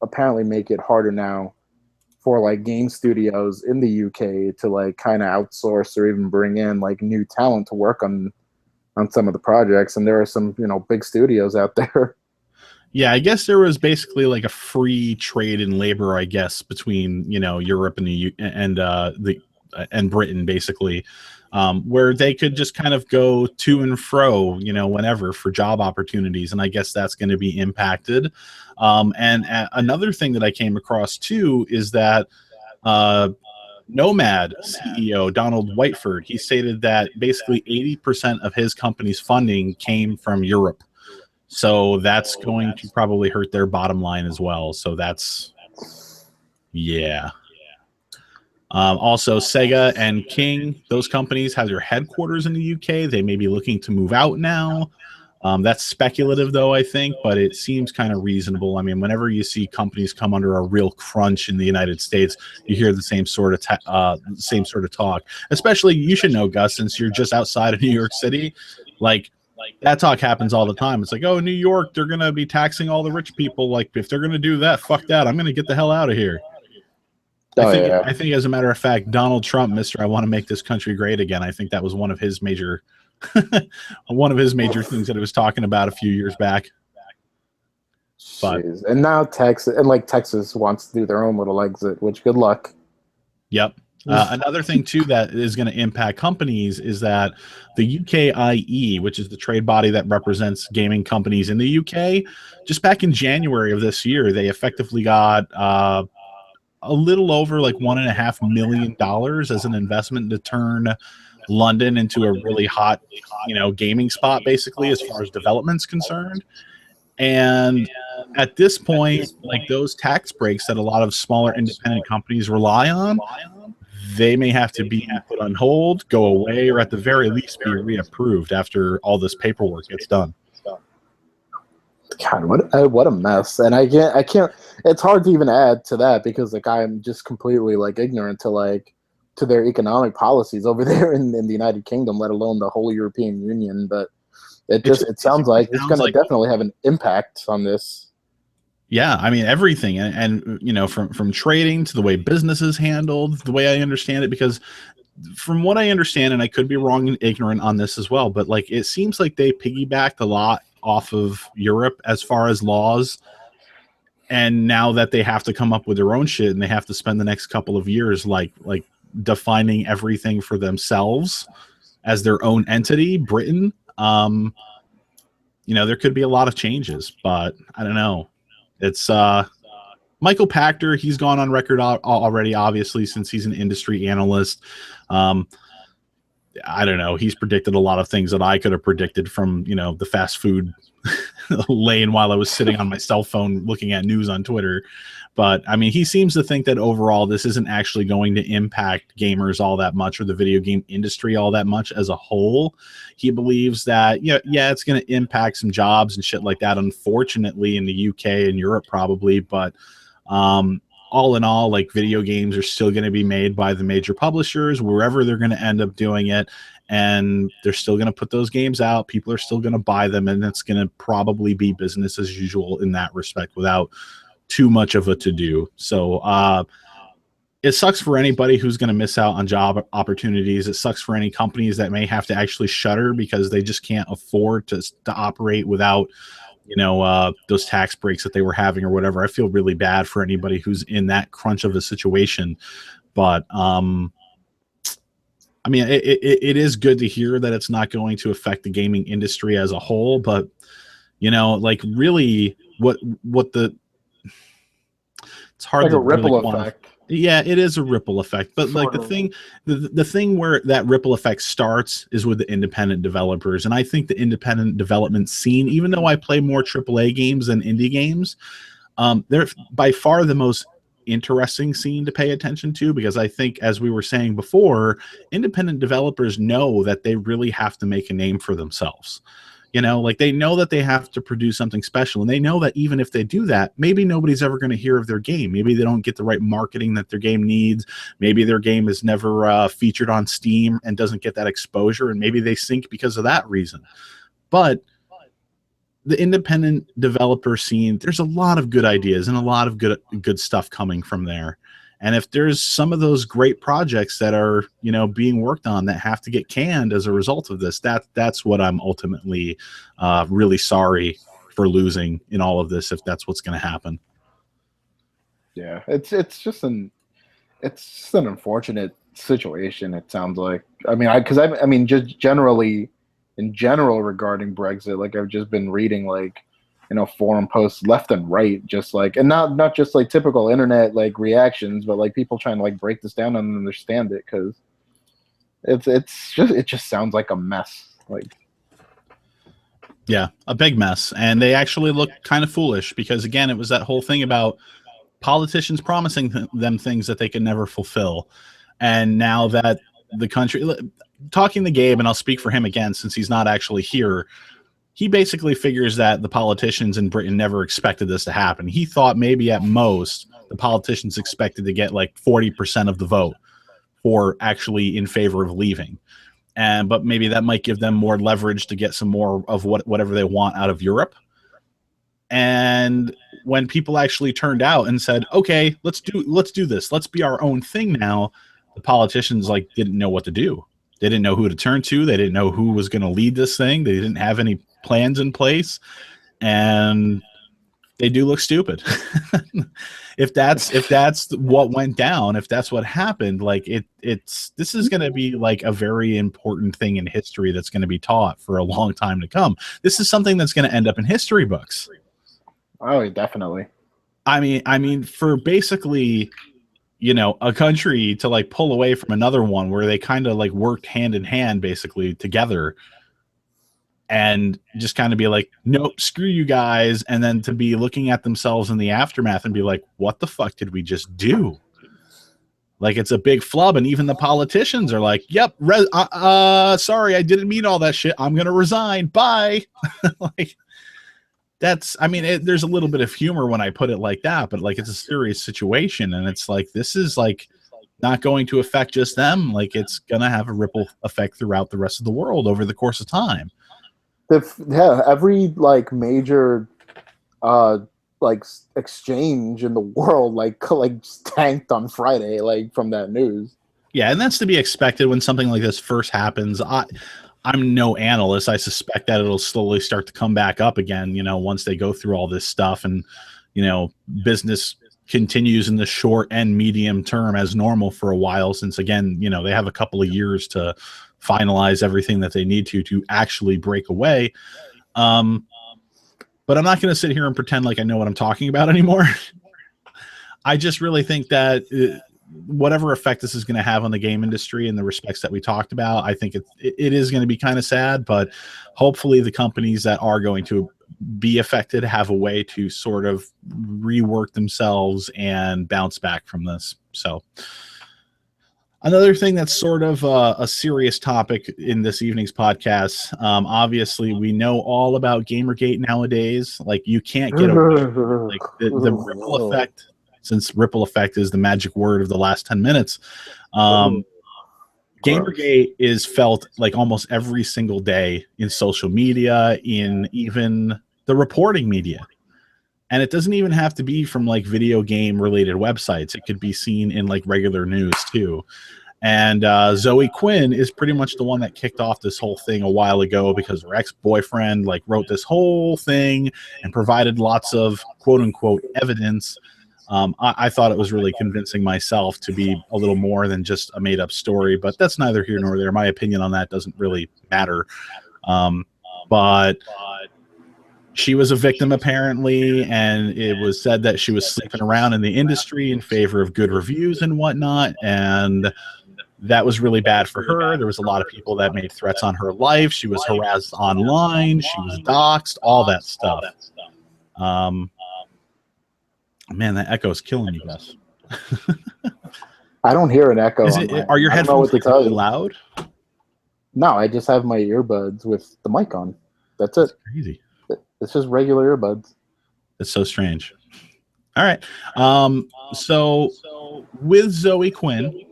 [SPEAKER 2] apparently make it harder now for like game studios in the UK to like kind of outsource or even bring in like new talent to work on some of the projects, and there are some big studios out there.
[SPEAKER 1] Yeah, I guess there was basically like a free trade in labor, I guess, between Europe and and Britain, basically, where they could just kind of go to and fro, whenever for job opportunities, and I guess that's going to be impacted. And another thing that I came across too is that uh, Nomad CEO Donald Whiteford, he stated that basically 80% of his company's funding came from Europe. So that's going to probably hurt their bottom line as well. So that's, yeah. Also, Sega and King, those companies have their headquarters in the UK. They may be looking to move out now. That's speculative, though, I think, but it seems kind of reasonable. I mean, whenever you see companies come under a real crunch in the United States, you hear the same sort of talk. Especially, you should know, Gus, since you're just outside of New York City, like that talk happens all the time. It's like, oh, New York, they're gonna be taxing all the rich people. Like, if they're gonna do that, fuck that. I'm gonna get the hell out of here.
[SPEAKER 2] Oh yeah.
[SPEAKER 1] I think, as a matter of fact, Donald Trump, Mister, I want to make this country great again. I think that was one of his major things that he was talking about a few years back. But
[SPEAKER 2] Jeez. And now Texas wants to do their own little exit, which good luck.
[SPEAKER 1] yep. Another thing too that is going to impact companies is that the UKIE, which is the trade body that represents gaming companies in the UK, just back in January of this year, they effectively got a little over like $1.5 million as an investment to turn London into a really hot, gaming spot, basically, as far as development's concerned. And at this point, like those tax breaks that a lot of smaller independent companies rely on, they may have to be put on hold, go away, or at the very least be reapproved after all this paperwork gets done.
[SPEAKER 2] God, what a mess! And I can't. It's hard to even add to that because like I'm just completely like ignorant to their economic policies over there in the United Kingdom, let alone the whole European Union. But it sounds like it's going to definitely have an impact on this.
[SPEAKER 1] Yeah, I mean everything, and from trading to the way business is handled, the way I understand it, because from what I understand, and I could be wrong and ignorant on this as well, but like it seems like they piggybacked a lot off of Europe as far as laws, and now that they have to come up with their own shit, and they have to spend the next couple of years like defining everything for themselves as their own entity, Britain. There could be a lot of changes, but I don't know. It's Michael Pachter. He's gone on record already, obviously, since he's an industry analyst. I don't know. He's predicted a lot of things that I could have predicted from, the fast food lane while I was sitting on my cell phone looking at news on Twitter. But I mean, he seems to think that overall this isn't actually going to impact gamers all that much, or the video game industry all that much as a whole. He believes that, yeah, it's going to impact some jobs and shit like that, unfortunately, in the UK and Europe probably. But all in all, like video games are still going to be made by the major publishers, wherever they're going to end up doing it. And they're still going to put those games out. People are still going to buy them. And it's going to probably be business as usual in that respect without too much of a to do. So it sucks for anybody who's going to miss out on job opportunities. It sucks for any companies that may have to actually shutter because they just can't afford to operate without, those tax breaks that they were having or whatever. I feel really bad for anybody who's in that crunch of a situation. But I mean, it is good to hear that it's not going to affect the gaming industry as a whole. But like really, what the it's hard
[SPEAKER 2] Like
[SPEAKER 1] to
[SPEAKER 2] a
[SPEAKER 1] really
[SPEAKER 2] ripple
[SPEAKER 1] quantify.
[SPEAKER 2] effect.
[SPEAKER 1] Yeah, it is a ripple effect, but like
[SPEAKER 2] Sort of.
[SPEAKER 1] the thing where that ripple effect starts is with the independent developers, and I think the independent development scene, even though I play more AAA games than indie games, they're by far the most interesting scene to pay attention to, because I think, as we were saying before, independent developers know that they really have to make a name for themselves. Like they know that they have to produce something special, and they know that even if they do that, maybe nobody's ever going to hear of their game. Maybe they don't get the right marketing that their game needs. Maybe their game is never featured on Steam and doesn't get that exposure, and maybe they sink because of that reason. But the independent developer scene, there's a lot of good ideas and a lot of good stuff coming from there. And if there's some of those great projects that are, being worked on that have to get canned as a result of this, that's what I'm ultimately really sorry for losing in all of this, if that's what's going to happen.
[SPEAKER 2] Yeah, it's just an unfortunate situation. It sounds like. I mean, just generally, in general regarding Brexit, like I've just been reading like, forum posts left and right, just like, and not just like typical internet like reactions, but like people trying to like break this down and understand it, because it just sounds like a mess. Like,
[SPEAKER 1] yeah, a big mess, and they actually look kind of foolish because, again, it was that whole thing about politicians promising them things that they can never fulfill, and now that the country, talking to Gabe, and I'll speak for him again since he's not actually here. He basically figures that the politicians in Britain never expected this to happen. He thought maybe at most the politicians expected to get like 40% of the vote for actually in favor of leaving. But maybe that might give them more leverage to get some more of whatever they want out of Europe. And when people actually turned out and said, okay, let's do this, let's be our own thing now, the politicians like didn't know what to do. They didn't know who to turn to. They didn't know who was going to lead this thing. They didn't have any plans in place, and they do look stupid. if that's what went down, if that's what happened, like this is going to be like a very important thing in history that's going to be taught for a long time to come. This is something that's going to end up in history books.
[SPEAKER 2] Oh, definitely.
[SPEAKER 1] I mean, for basically, a country to like pull away from another one where they kind of like worked hand in hand basically together, and just kind of be like, nope, screw you guys. And then to be looking at themselves in the aftermath and be like, what the fuck did we just do? Like, it's a big flub. And even the politicians are like, yep, sorry, I didn't mean all that shit. I'm going to resign. Bye. Like, there's a little bit of humor when I put it like that, but like, it's a serious situation. And it's like, this is like not going to affect just them. Like, it's going to have a ripple effect throughout the rest of the world over the course of time.
[SPEAKER 2] Every like major like exchange in the world like tanked on Friday, like from that news.
[SPEAKER 1] Yeah, and that's to be expected when something like this first happens. I'm no analyst. I suspect that it'll slowly start to come back up again, once they go through all this stuff, and business continues in the short and medium term as normal for a while, since again, they have a couple of years to finalize everything that they need to actually break away. But I'm not going to sit here and pretend like I know what I'm talking about anymore. I just really think that whatever effect this is going to have on the game industry in the respects that we talked about, I think it is going to be kind of sad, but hopefully the companies that are going to be affected have a way to sort of rework themselves and bounce back from this. So another thing that's sort of a serious topic in this evening's podcast, obviously we know all about Gamergate nowadays. Like, you can't get away from like the ripple effect, since ripple effect is the magic word of the last 10 minutes. Gamergate is felt like almost every single day in social media, in even the reporting media. And it doesn't even have to be from like video game related websites. It could be seen in like regular news too. And Zoe Quinn is pretty much the one that kicked off this whole thing a while ago, because her ex-boyfriend like wrote this whole thing and provided lots of quote unquote evidence. I thought it was really convincing myself to be a little more than just a made up story, but that's neither here nor there. My opinion on that doesn't really matter. But she was a victim apparently, and it was said that she was sleeping around in the industry in favor of good reviews and whatnot. And that was really bad for her. There was a lot of people that made threats on her life. She was harassed online. She was doxxed, all that stuff. Man, that echo is killing you guys.
[SPEAKER 2] I don't hear an echo.
[SPEAKER 1] Are your headphones like really loud?
[SPEAKER 2] No, I just have my earbuds with the mic on. That's it.
[SPEAKER 1] Crazy.
[SPEAKER 2] It's just regular earbuds.
[SPEAKER 1] That's so strange. All right. So with Zoe Quinn,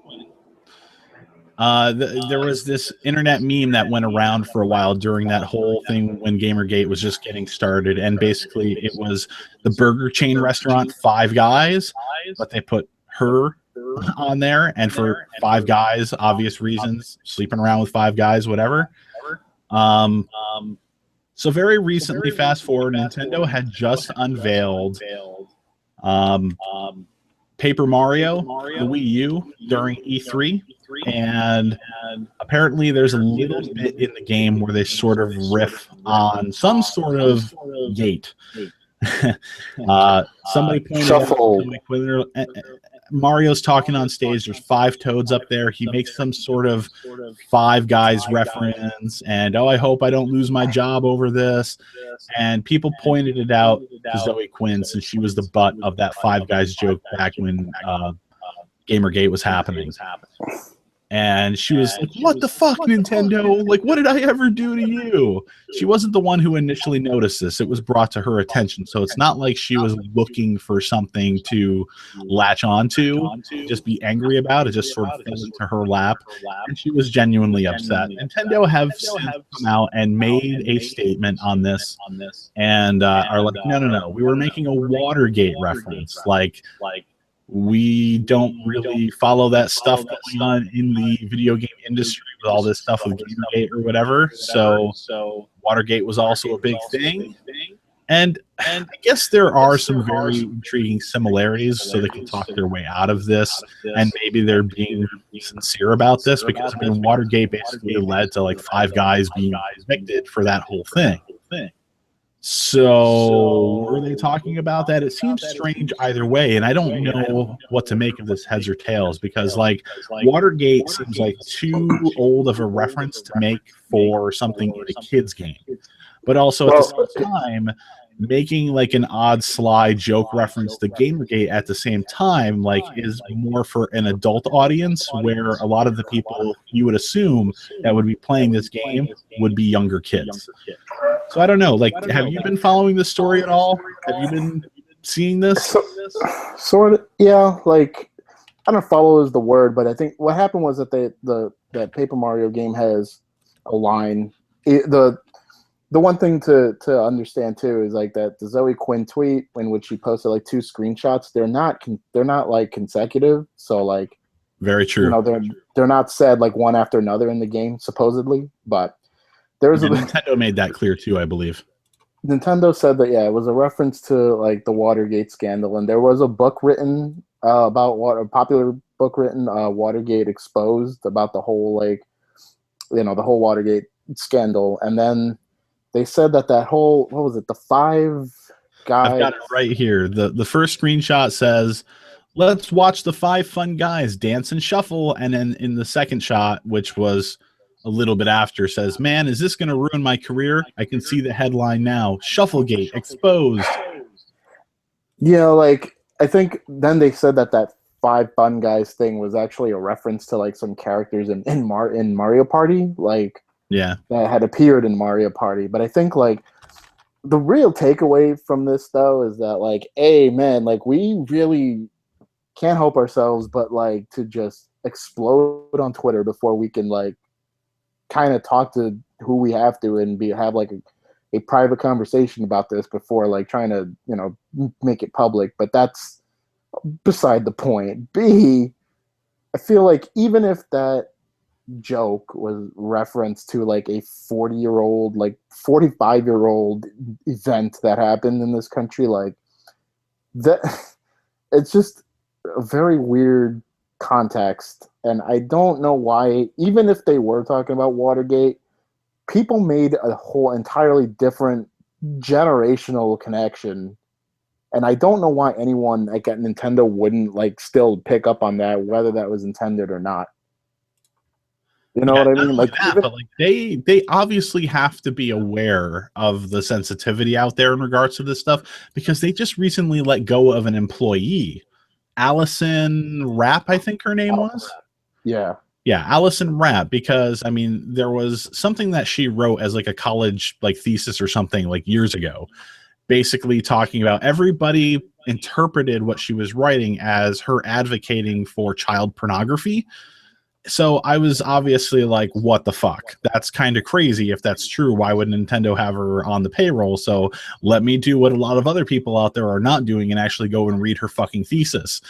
[SPEAKER 1] there was this internet meme that went around for a while during that whole thing when Gamergate was just getting started, and basically it was the burger chain restaurant Five Guys, but they put her on there, and for Five Guys, obvious reasons, sleeping around with Five Guys, whatever. So very recently, fast forward, Nintendo had just unveiled Paper Mario, the Wii U, during E3. And apparently there's a little bit in the game where they sort of riff on some sort of gate. Somebody pointed out Mario's talking on stage. There's 5 toads up there. He makes some sort of Five Guys reference, and I hope I don't lose my job over this. And people pointed it out to Zoe Quinn, since she was the butt of that Five Guys joke back when Gamergate was happening. And she was like, what the fuck, Nintendo? Like, what did I ever do to you? She wasn't the one who initially noticed this. It was brought to her attention. So it's not like she was looking for something to latch onto, just be angry about. It just sort of fell into her lap. And she was genuinely upset. Nintendo have since come out and made a statement on this, and are like, no. We were making a Watergate reference. Like, we don't really follow that stuff going on in the video game industry with all this stuff with Gamergate or whatever. So Watergate was also a big thing. And I guess there are some very intriguing similarities, so they can talk their way out of this. And maybe they're being sincere about this, because I mean, Watergate basically led to like Five Guys being evicted for that whole thing. So were they talking about that? It seems strange either way, and I don't know what to make of this, heads or tails, because like Watergate seems like too old of a reference to make for something in a kid's game, but also at the same time making like an odd sly joke reference to Gamergate at the same time like is more for an adult audience, where a lot of the people you would assume that would be playing this game would be younger kids. So I don't know, like, have you been following this story at all? Have you been seeing this?
[SPEAKER 2] Sort of, yeah. Like, I don't follow is the word, but I think what happened was that that Paper Mario game has a line. The one thing to understand too is like that the Zoe Quinn tweet in which she posted like 2 screenshots, they're not like consecutive. So like,
[SPEAKER 1] very true.
[SPEAKER 2] You know, they're not said like one after another in the game supposedly, but there's
[SPEAKER 1] Nintendo made that clear too, I believe.
[SPEAKER 2] Nintendo said that it was a reference to like the Watergate scandal, and there was a book written a popular book written, Watergate Exposed, about the whole like, you know, the whole Watergate scandal, and then they said that whole, what was it, the Five Guys?
[SPEAKER 1] I've got it right here. The first screenshot says, let's watch the 5 fun guys dance and shuffle. And then in the second shot, which was a little bit after, says, man, is this going to ruin my career? I can see the headline now. Shufflegate exposed.
[SPEAKER 2] Yeah, like, I think then they said that 5 fun guys thing was actually a reference to like some characters in Mario Party. Like,
[SPEAKER 1] yeah,
[SPEAKER 2] that had appeared in Mario Party. But I think like the real takeaway from this though is that like, man, like we really can't help ourselves but like to just explode on Twitter before we can like kind of talk to who we have to and have like a private conversation about this before like trying to, you know, make it public, but that's beside the point. B, I feel like even if that joke was reference to like a 40-year-old, like 45-year-old event that happened in this country, like that, it's just a very weird context. And I don't know why, even if they were talking about Watergate, people made a whole entirely different generational connection. And I don't know why anyone like at Nintendo wouldn't like still pick up on that, whether that was intended or not. You know what I mean? Like
[SPEAKER 1] that, but like they obviously have to be aware of the sensitivity out there in regards to this stuff, because they just recently let go of an employee, Allison Rapp, I think her name was.
[SPEAKER 2] Yeah.
[SPEAKER 1] Yeah, Allison Rapp, because I mean there was something that she wrote as like a college like thesis or something like years ago, basically talking about everybody interpreted what she was writing as her advocating for child pornography. So I was obviously like, what the fuck? That's kind of crazy. If that's true, why would Nintendo have her on the payroll? So let me do what a lot of other people out there are not doing and actually go and read her fucking thesis.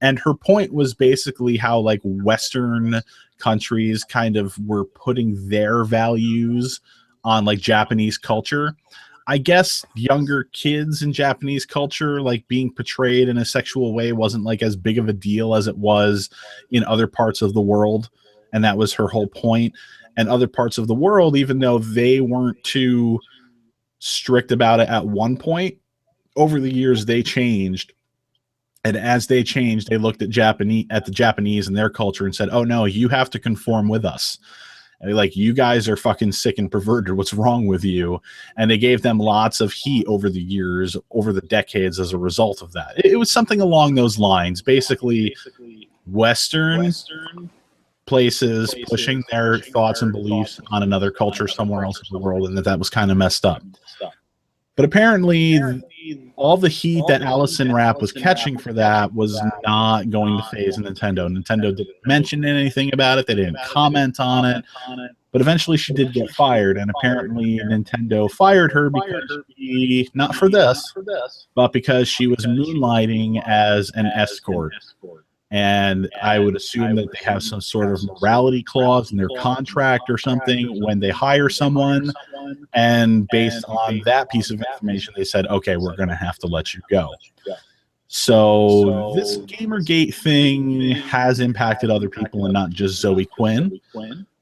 [SPEAKER 1] And her point was basically how like Western countries kind of were putting their values on like Japanese culture. I guess younger kids in Japanese culture, like being portrayed in a sexual way, wasn't like as big of a deal as it was in other parts of the world. And that was her whole point. And other parts of the world, even though they weren't too strict about it at one point, over the years they changed. And as they changed, they looked at the Japanese and their culture and said, "Oh no, you have to conform with us. Like, you guys are fucking sick and perverted. What's wrong with you?" And they gave them lots of heat over the years, over the decades as a result of that. It was something along those lines. Basically, Western places pushing their thoughts and beliefs on another culture somewhere else in the world, and that was kind of messed up. But apparently, all the heat that Allison Rapp was catching for that was not going to phase Nintendo. Nintendo didn't mention anything about it. They didn't comment on it. But eventually she did get fired, and apparently Nintendo fired her because she, not for this, but because she was moonlighting as an escort. And I would assume that they have some sort of morality clause in their contract or something when they hire someone. And based on that piece of information, they said, okay, we're going to have to let you go. So this Gamergate thing has impacted other people and not just Zoe Quinn.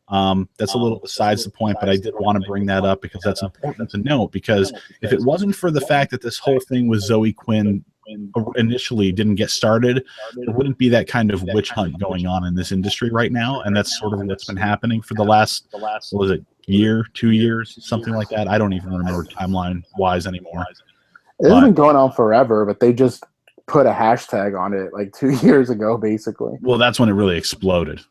[SPEAKER 1] That's a little besides the point, but I did want to bring that up because that's important to note, because if it wasn't for the fact that this whole thing with Zoe Quinn initially didn't get started, there wouldn't be that kind of witch hunt going on in this industry right now. And that's sort of what's been happening for the last, what was it, year, 2 years, something like that. I don't even remember timeline wise anymore.
[SPEAKER 2] It's been going on forever, but they just put a hashtag on it like 2 years ago, basically.
[SPEAKER 1] Well, that's when it really exploded.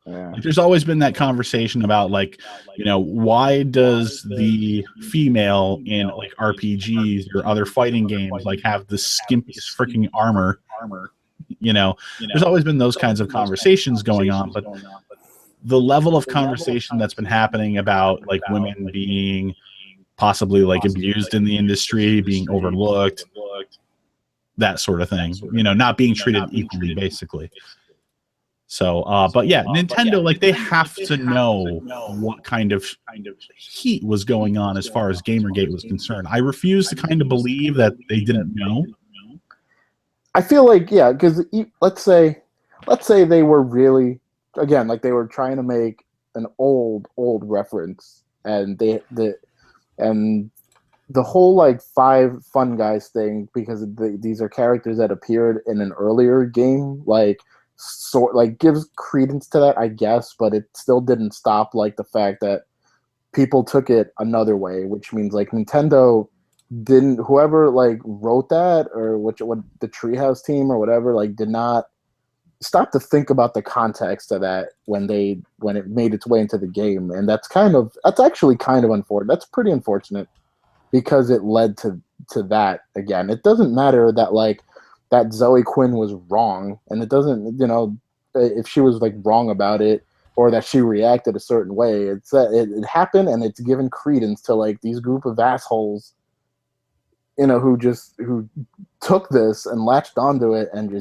[SPEAKER 2] Yeah.
[SPEAKER 1] Like, there's always been that conversation about, like, you know, why does the female in like RPGs or other fighting games like have the skimpiest freaking armor? You know, there's always been those kinds of conversations going on, but the level of conversation that's been happening about like women being possibly like abused in the industry, being overlooked, that sort of thing, you know, not being treated equally, basically. So, but yeah, Nintendo, like, they have to know what kind of heat was going on as far as Gamergate was concerned. I refuse to kind of believe that they didn't know.
[SPEAKER 2] I feel like, yeah, because let's say they were really, again, like they were trying to make an old reference, and the whole like 5 Fun Guys thing, because these are characters that appeared in an earlier game, like, sort like gives credence to that, I guess, but it still didn't stop like the fact that people took it another way, which means like Nintendo didn't, whoever like wrote that, or what the Treehouse team or whatever, like did not stop to think about the context of that when it made its way into the game. And that's actually kind of unfortunate. That's pretty unfortunate, because it led to that. Again, it doesn't matter that like that Zoe Quinn was wrong, and it doesn't, you know, if she was like wrong about it, or that she reacted a certain way. It's that it happened, and it's given credence to like these group of assholes, who took this and latched onto it and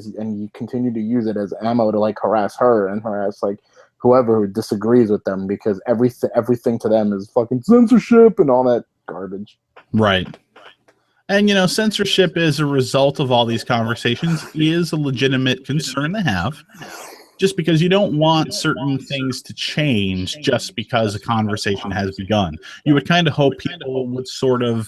[SPEAKER 2] you continue to use it as ammo to like harass her and harass like whoever who disagrees with them, because everything to them is fucking censorship and all that garbage.
[SPEAKER 1] Right. And censorship as a result of all these conversations is a legitimate concern to have, just because you don't want certain things to change just because a conversation has begun. You would kind of hope people would sort of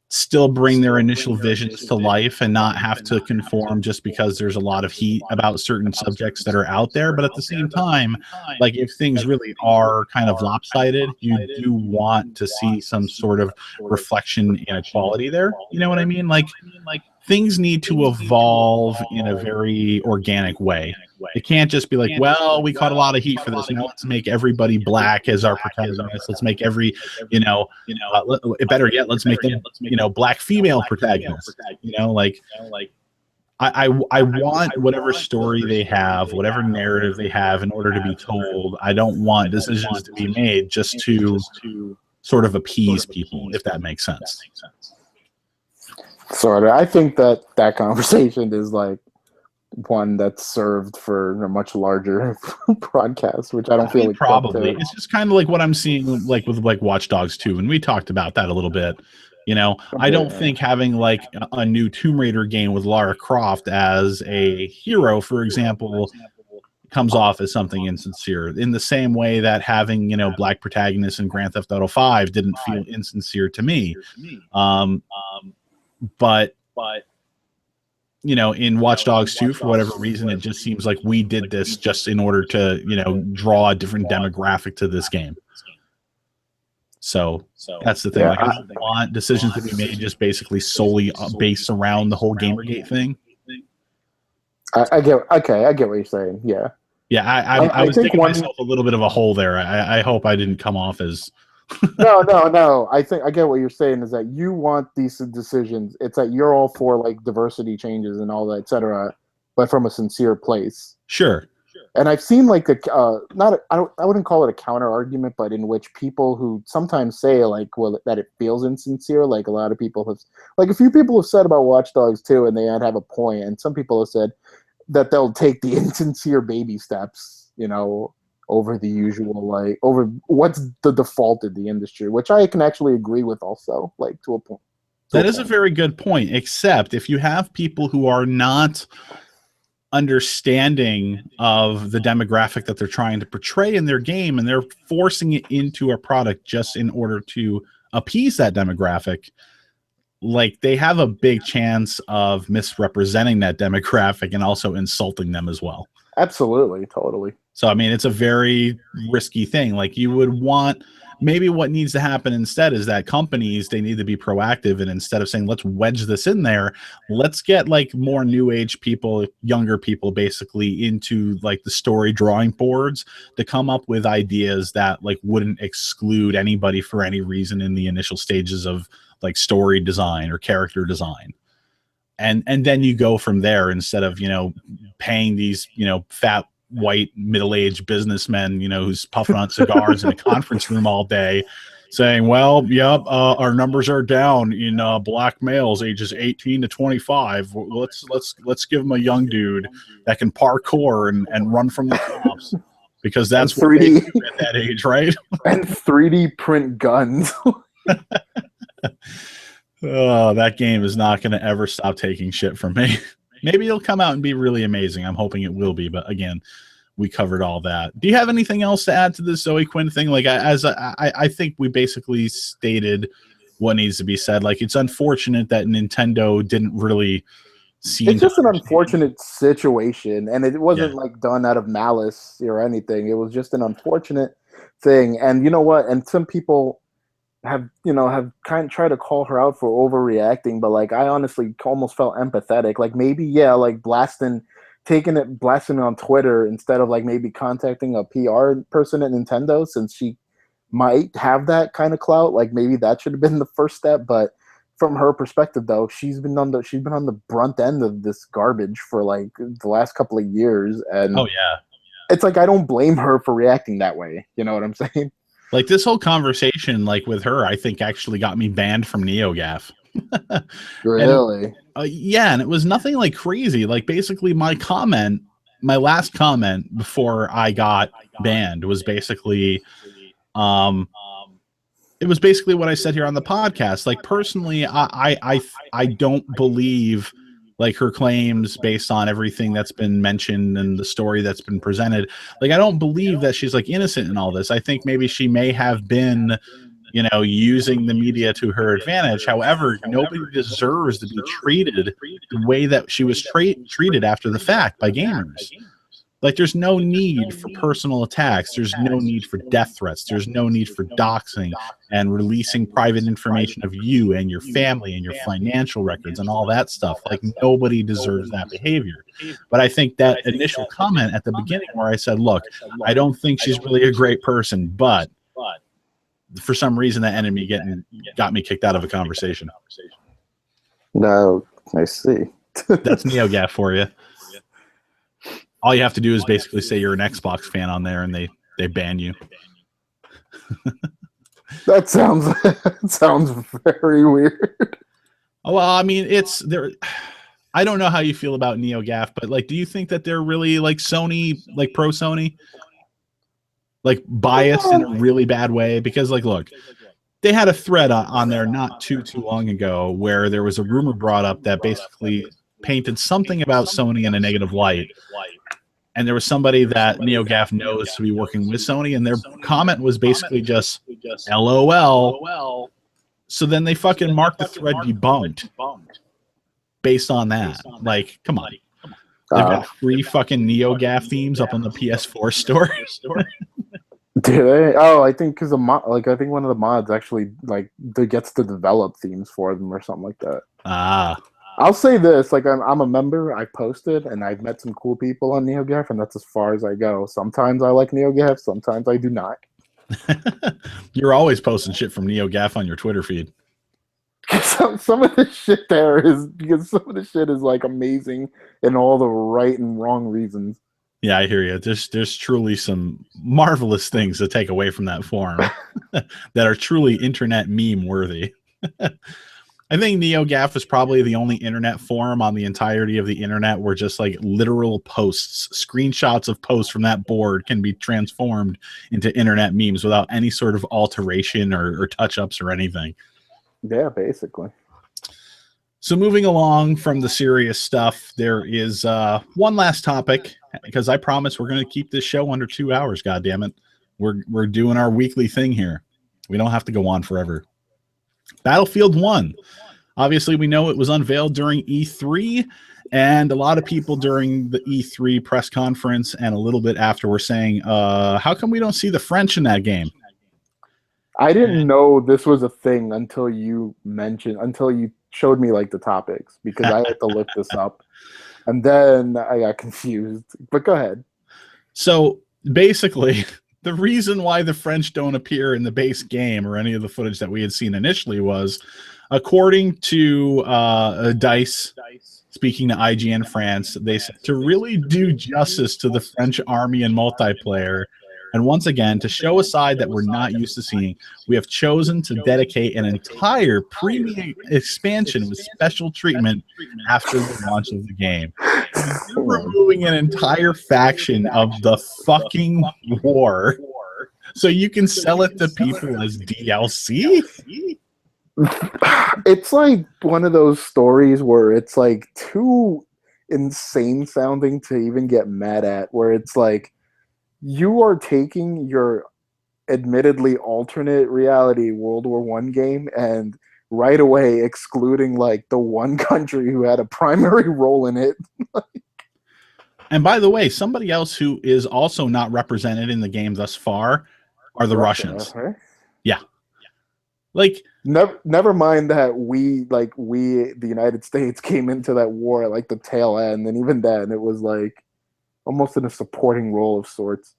[SPEAKER 1] still bring their initial visions to life and not have to conform just because there's a lot of heat about certain subjects that are out there. But at the same time, like if things really are kind of lopsided, you do want to see some sort of reflection in equality there. You know what I mean? Like things need to evolve in a very organic way. It can't just be like, well, we caught a lot of heat for this. Now let's make everybody black as our protagonist. Let's make every, better yet, let's make them, black female protagonists. I want whatever story they have, whatever narrative they have in order to be told. I don't want decisions to be made just to sort of appease people, if that makes sense.
[SPEAKER 2] Sort of. I think that conversation is like one that's served for a much larger broadcast, which I don't feel like
[SPEAKER 1] probably. It's just kind of like what I'm seeing like with like Watch Dogs 2, and we talked about that a little bit. I don't think having like a new Tomb Raider game with Lara Croft as a hero, for example, comes off as something insincere, in the same way that having black protagonists in Grand Theft Auto 5 didn't feel insincere to me. But in Watch Dogs 2, for whatever reason, it just seems like we did this just in order to draw a different demographic to this game. So that's the thing.
[SPEAKER 2] Yeah,
[SPEAKER 1] like, I don't want decisions to be made just basically solely based around the whole Gamergate thing.
[SPEAKER 2] I get what you're saying. Yeah.
[SPEAKER 1] I was digging myself a little bit of a hole there. I hope I didn't come off as
[SPEAKER 2] No. I get what you're saying is that you want these decisions. It's that you're all for like diversity changes and all that, etc., but from a sincere place.
[SPEAKER 1] Sure.
[SPEAKER 2] And I've seen like I wouldn't call it a counter argument, but in which people who sometimes say like, well, that it feels insincere. Like a lot of people have, like a few people have said about Watch Dogs 2, and they have a point. And some people have said that they'll take the insincere baby steps, over the usual, like over what's the default in the industry, which I can actually agree with also, like to a point.
[SPEAKER 1] That is a very good point, except if you have people who are not understanding of the demographic that they're trying to portray in their game, and they're forcing it into a product just in order to appease that demographic, like they have a big chance of misrepresenting that demographic and also insulting them as well.
[SPEAKER 2] Absolutely. Totally.
[SPEAKER 1] So, I mean, it's a very risky thing. Like you would want, maybe what needs to happen instead is that companies, they need to be proactive, and instead of saying, let's wedge this in there, let's get like more new age people, younger people basically into like the story drawing boards to come up with ideas that like wouldn't exclude anybody for any reason in the initial stages of like story design or character design. And then you go from there, instead of, paying these, fat white middle-aged businessmen, who's puffing on cigars in a conference room all day saying, well, yep, our numbers are down in black males ages 18 to 25. Let's give them a young dude that can parkour and run from the cops, because that's what 3D, they do at that age, right?
[SPEAKER 2] And 3D print guns.
[SPEAKER 1] Oh, that game is not going to ever stop taking shit from me. Maybe it'll come out and be really amazing. I'm hoping it will be, but again, we covered all that. Do you have anything else to add to this Zoe Quinn thing? Like, I think we basically stated what needs to be said. Like, it's unfortunate that Nintendo didn't really see.
[SPEAKER 2] It's just an unfortunate situation, and it wasn't like done out of malice or anything. It was just an unfortunate thing. And you know what? And some people have kind of tried to call her out for overreacting, but like I honestly almost felt empathetic. Like maybe like blasting on Twitter instead of like maybe contacting a PR person at Nintendo, since she might have that kind of clout. Like maybe that should have been the first step. But from her perspective, though, she's been on the brunt end of this garbage for like the last couple of years, and it's like I don't blame her for reacting that way. You know what I'm saying?
[SPEAKER 1] Like this whole conversation, like with her, I think actually got me banned from NeoGAF.
[SPEAKER 2] Really?
[SPEAKER 1] Yeah, and it was nothing like crazy. Like basically my last comment before I got banned was basically it was basically what I said here on the podcast. Like personally, I don't believe like her claims based on everything that's been mentioned and the story that's been presented. Like I don't believe that she's like innocent in all this. I think maybe she may have been, using the media to her advantage. However, nobody deserves to be treated the way that she was treated after the fact by gamers. Like, there's no need for personal attacks. There's no need for death threats. There's no need for doxing and releasing private information of you and your family and your financial records and all that stuff. Like, nobody deserves that behavior. But I think that initial comment at the beginning where I said, look, I don't think she's really a great person, but for some reason that enemy got me kicked out of a conversation.
[SPEAKER 2] No, I see.
[SPEAKER 1] That's NeoGAF for you. All you have to do is basically say you're an Xbox fan on there, and they ban you.
[SPEAKER 2] That sounds very weird.
[SPEAKER 1] Oh, well, I mean, it's there. I don't know how you feel about NeoGAF, but like, do you think that they're really like Sony, like pro Sony, like biased in a really bad way? Because like, look, they had a thread on there not too long ago where there was a rumor brought up that basically painted something about Sony in a negative light. And there was somebody that NeoGAF knows to be working with Sony, and their comment was basically just LOL. So then they fucking marked the thread debunked based on that. Like, come on. They've got free fucking NeoGAF themes up on the PS4 store.
[SPEAKER 2] Do they? Oh, I think because I think one of the mods actually gets to develop themes for them or something like that. I'll say this, like I'm a member, I posted, and I've met some cool people on NeoGAF, and that's as far as I go. Sometimes I like NeoGAF, sometimes I do not.
[SPEAKER 1] You're always posting shit from NeoGAF on your Twitter feed.
[SPEAKER 2] Some of the shit there is, because some of the shit is like amazing in all the right and wrong reasons.
[SPEAKER 1] Yeah, I hear you. There's truly some marvelous things to take away from that forum that are truly internet meme worthy. I think NeoGAF is probably the only internet forum on the entirety of the internet where just like literal posts, screenshots of posts from that board can be transformed into internet memes without any sort of alteration or touch-ups or anything.
[SPEAKER 2] Yeah, basically.
[SPEAKER 1] So moving along from the serious stuff, there is one last topic, because I promise we're going to keep this show under 2 hours, goddammit. We're doing our weekly thing here. We don't have to go on forever. Battlefield 1. Obviously, we know it was unveiled during E3, and a lot of people during the E3 press conference and a little bit after were saying, how come we don't see the French in that game?
[SPEAKER 2] I didn't know this was a thing until you showed me like the topics, because I had to look this up, and then I got confused. But go ahead.
[SPEAKER 1] So basically, the reason why the French don't appear in the base game or any of the footage that we had seen initially was, according to DICE, speaking to IGN France, they said to really do justice to the French army and multiplayer, and once again, to show a side that we're not used to seeing, we have chosen to dedicate an entire premium expansion with special treatment after the launch of the game. You're removing an entire faction of the fucking war so you can sell it to people as DLC?
[SPEAKER 2] It's like one of those stories where it's like too insane sounding to even get mad at, where it's like you are taking your admittedly alternate reality World War I game and right away excluding like the one country who had a primary role in it.
[SPEAKER 1] And by the way, somebody else who is also not represented in the game thus far are the Russians.
[SPEAKER 2] Right?
[SPEAKER 1] Yeah. Like,
[SPEAKER 2] never mind that we the United States came into that war at like the tail end, and even then it was like almost in a supporting role of sorts.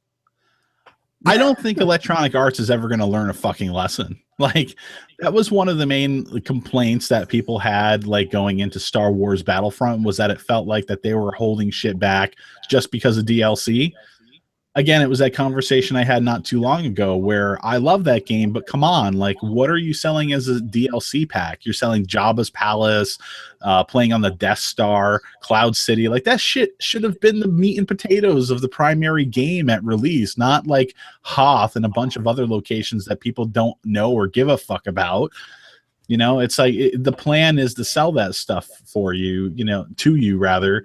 [SPEAKER 1] I don't think Electronic Arts is ever going to learn a fucking lesson. Like, that was one of the main complaints that people had, like, going into Star Wars Battlefront, was that it felt like that they were holding shit back just because of DLC. again, it was that conversation I had not too long ago where I love that game, but come on, like, what are you selling as a DLC pack? You're selling Jabba's Palace, playing on the Death Star, Cloud City. Like, that shit should have been the meat and potatoes of the primary game at release, not like Hoth and a bunch of other locations that people don't know or give a fuck about. You know, it's like the plan is to sell that stuff for you, you know, to you rather,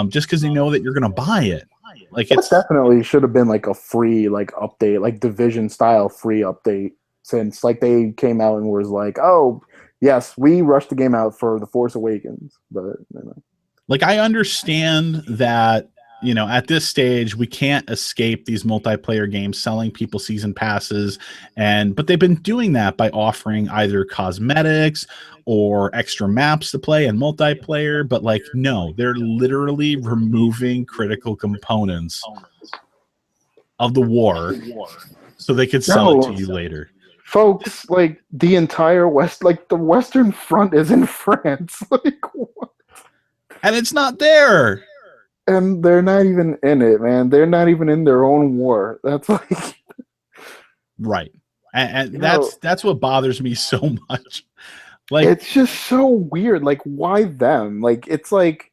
[SPEAKER 1] just because they know that you're going to buy it. Like,
[SPEAKER 2] That
[SPEAKER 1] it's
[SPEAKER 2] definitely should have been like a free like update, like Division style free update, since like they came out and was like, oh yes, we rushed the game out for The Force Awakens, but you know.
[SPEAKER 1] like, I understand that, you know, at this stage we can't escape these multiplayer games selling people season passes, but they've been doing that by offering either cosmetics or extra maps to play and multiplayer. But like, no, they're literally removing critical components of the war so they could sell it to you later.
[SPEAKER 2] Folks, like the entire West, like the Western Front is in France, like what?
[SPEAKER 1] And it's not there.
[SPEAKER 2] And they're not even in it, man. They're not even in their own war. That's like
[SPEAKER 1] right. And that's what bothers me so much. Like,
[SPEAKER 2] it's just so weird. Like, why them? Like, it's like,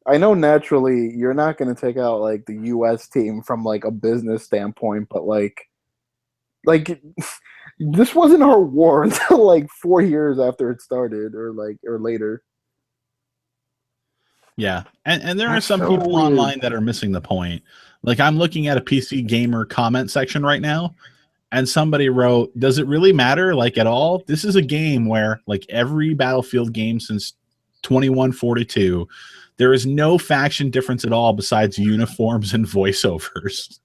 [SPEAKER 2] I know naturally you're not going to take out like the U.S. team from like a business standpoint, but like this wasn't our war until like 4 years after it started, or later.
[SPEAKER 1] yeah, and there
[SPEAKER 2] That's
[SPEAKER 1] are some
[SPEAKER 2] so
[SPEAKER 1] people
[SPEAKER 2] weird.
[SPEAKER 1] online that are missing the point. Like, I'm looking at a PC Gamer comment section right now, and somebody wrote, "Does it really matter, like, at all? This is a game where, like every Battlefield game since 2142, there is no faction difference at all besides uniforms and voiceovers."